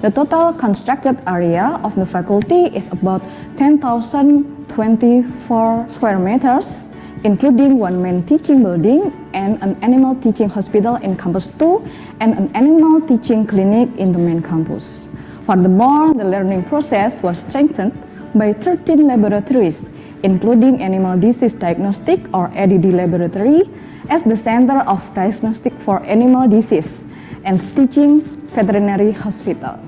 The total constructed area of the faculty is about 10,024 square meters, including 1 main teaching building and an animal teaching hospital in Campus 2 and an animal teaching clinic in the main campus. Furthermore, the learning process was strengthened by 13 laboratories, including Animal Disease Diagnostic or ADD Laboratory as the center of diagnostic for animal disease and teaching veterinary hospital.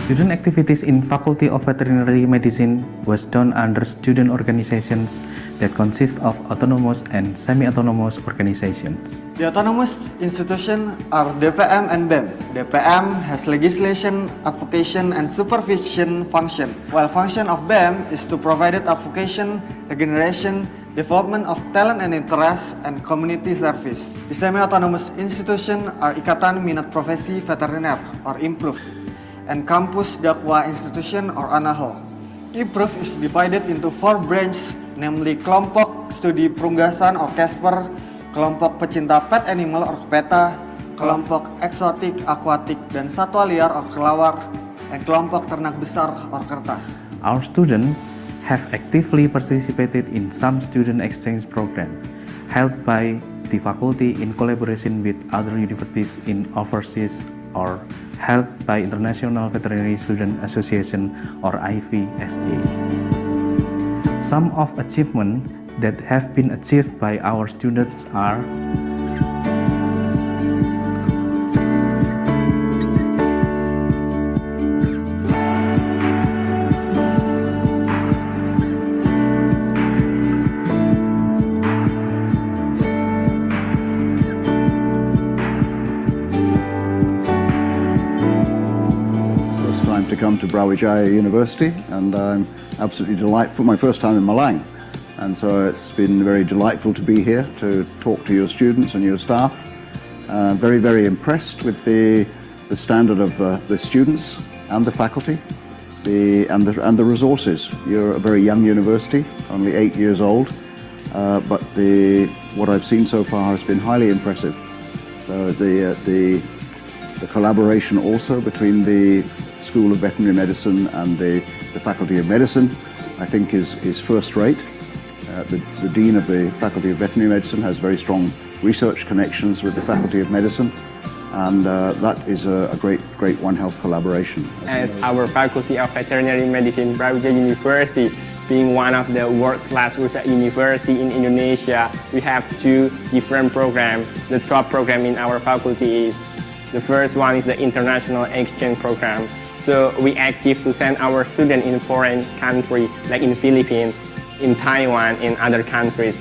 Student activities in Faculty of Veterinary Medicine was done under student organizations that consist of autonomous and semi-autonomous organizations. The autonomous institutions are DPM and BEM. DPM has legislation, advocation, and supervision function, while function of BEM is to provide advocation, regeneration, development of talent and interest, and community service. The semi-autonomous institutions are Ikatan Minat Profesi Veteriner or IMPROVE, and Campus Dakwah Institution or ANAHO. IMPROVE is divided into 4 branches, namely Kelompok Studi Perunggasan or CASPER, Kelompok Pecinta Pet Animal or PETA, Kelompok Eksotik, Akuatik, dan Satwa Liar or Kelawar, and Kelompok Ternak Besar or Kertas. Our students have actively participated in some student exchange program held by the faculty in collaboration with other universities in overseas or held by International Veterinary Student Association or IVSA. Some of achievements that have been achieved by our students are to come to Brawijaya University, and I'm absolutely delightful. My first time in Malang, and so it's been very delightful to be here to talk to your students and your staff. Very, very impressed with the standard of the students and the faculty, and the resources. You're a very young university, only 8 years old, but what I've seen so far has been highly impressive. So the collaboration also between the School of Veterinary Medicine and the Faculty of Medicine, I think is first rate. The Dean of the Faculty of Veterinary Medicine has very strong research connections with the Faculty of Medicine, and that is a great One Health collaboration. As our Faculty of Veterinary Medicine, Brawijaya University, being one of the world-class research university in Indonesia, we have 2 different programs. The top program in our faculty is, the first one is the International Exchange Program. So we active to send our students in foreign country, like in Philippines, in Taiwan, in other countries.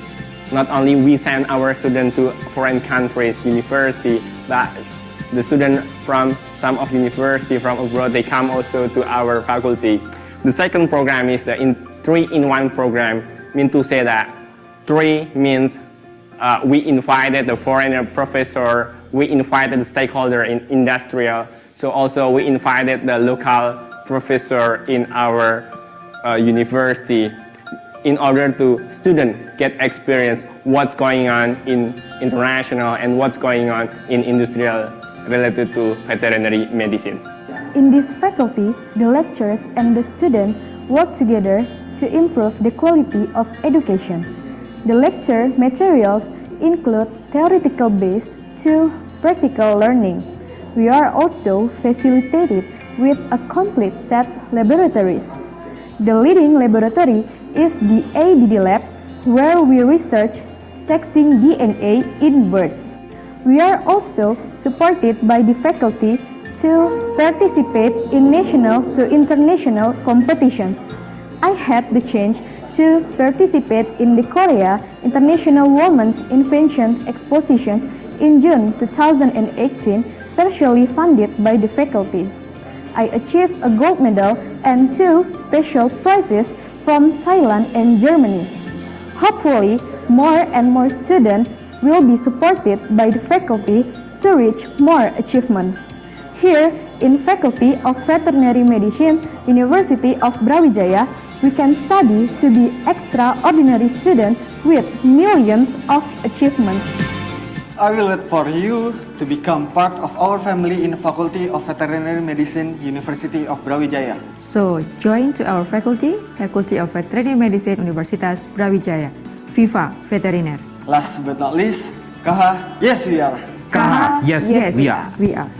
Not only we send our students to foreign countries, university, but the students from some of university from abroad, they come also to our faculty. The second program is the 3-in-1 program, mean to say that 3 means we invited the foreigner professor, we invited the stakeholder in industrial, so also we invited the local professor in our university in order to students get experience what's going on in international and what's going on in industrial related to veterinary medicine. In this faculty, the lecturers and the students work together to improve the quality of education. The lecture materials include theoretical base to practical learning. We are also facilitated with a complete set laboratories. The leading laboratory is the ADD lab, where we research sexing DNA in birds. We are also supported by the faculty to participate in national to international competitions. I had the chance to participate in the Korea International Women's Invention Exposition in June 2018, partially funded by the faculty. I achieved a gold medal and 2 special prizes from Thailand and Germany. Hopefully, more and more students will be supported by the faculty to reach more achievement. Here, in Faculty of Veterinary Medicine, University of Brawijaya, we can study to be extraordinary students with millions of achievements. I will wait for you to become part of our family in the Faculty of Veterinary Medicine, University of Brawijaya. So, join to our faculty, Faculty of Veterinary Medicine, Universitas Brawijaya. Viva Veteriner! Last but not least, Kaha, yes we are. Kaha, yes, we are. We are.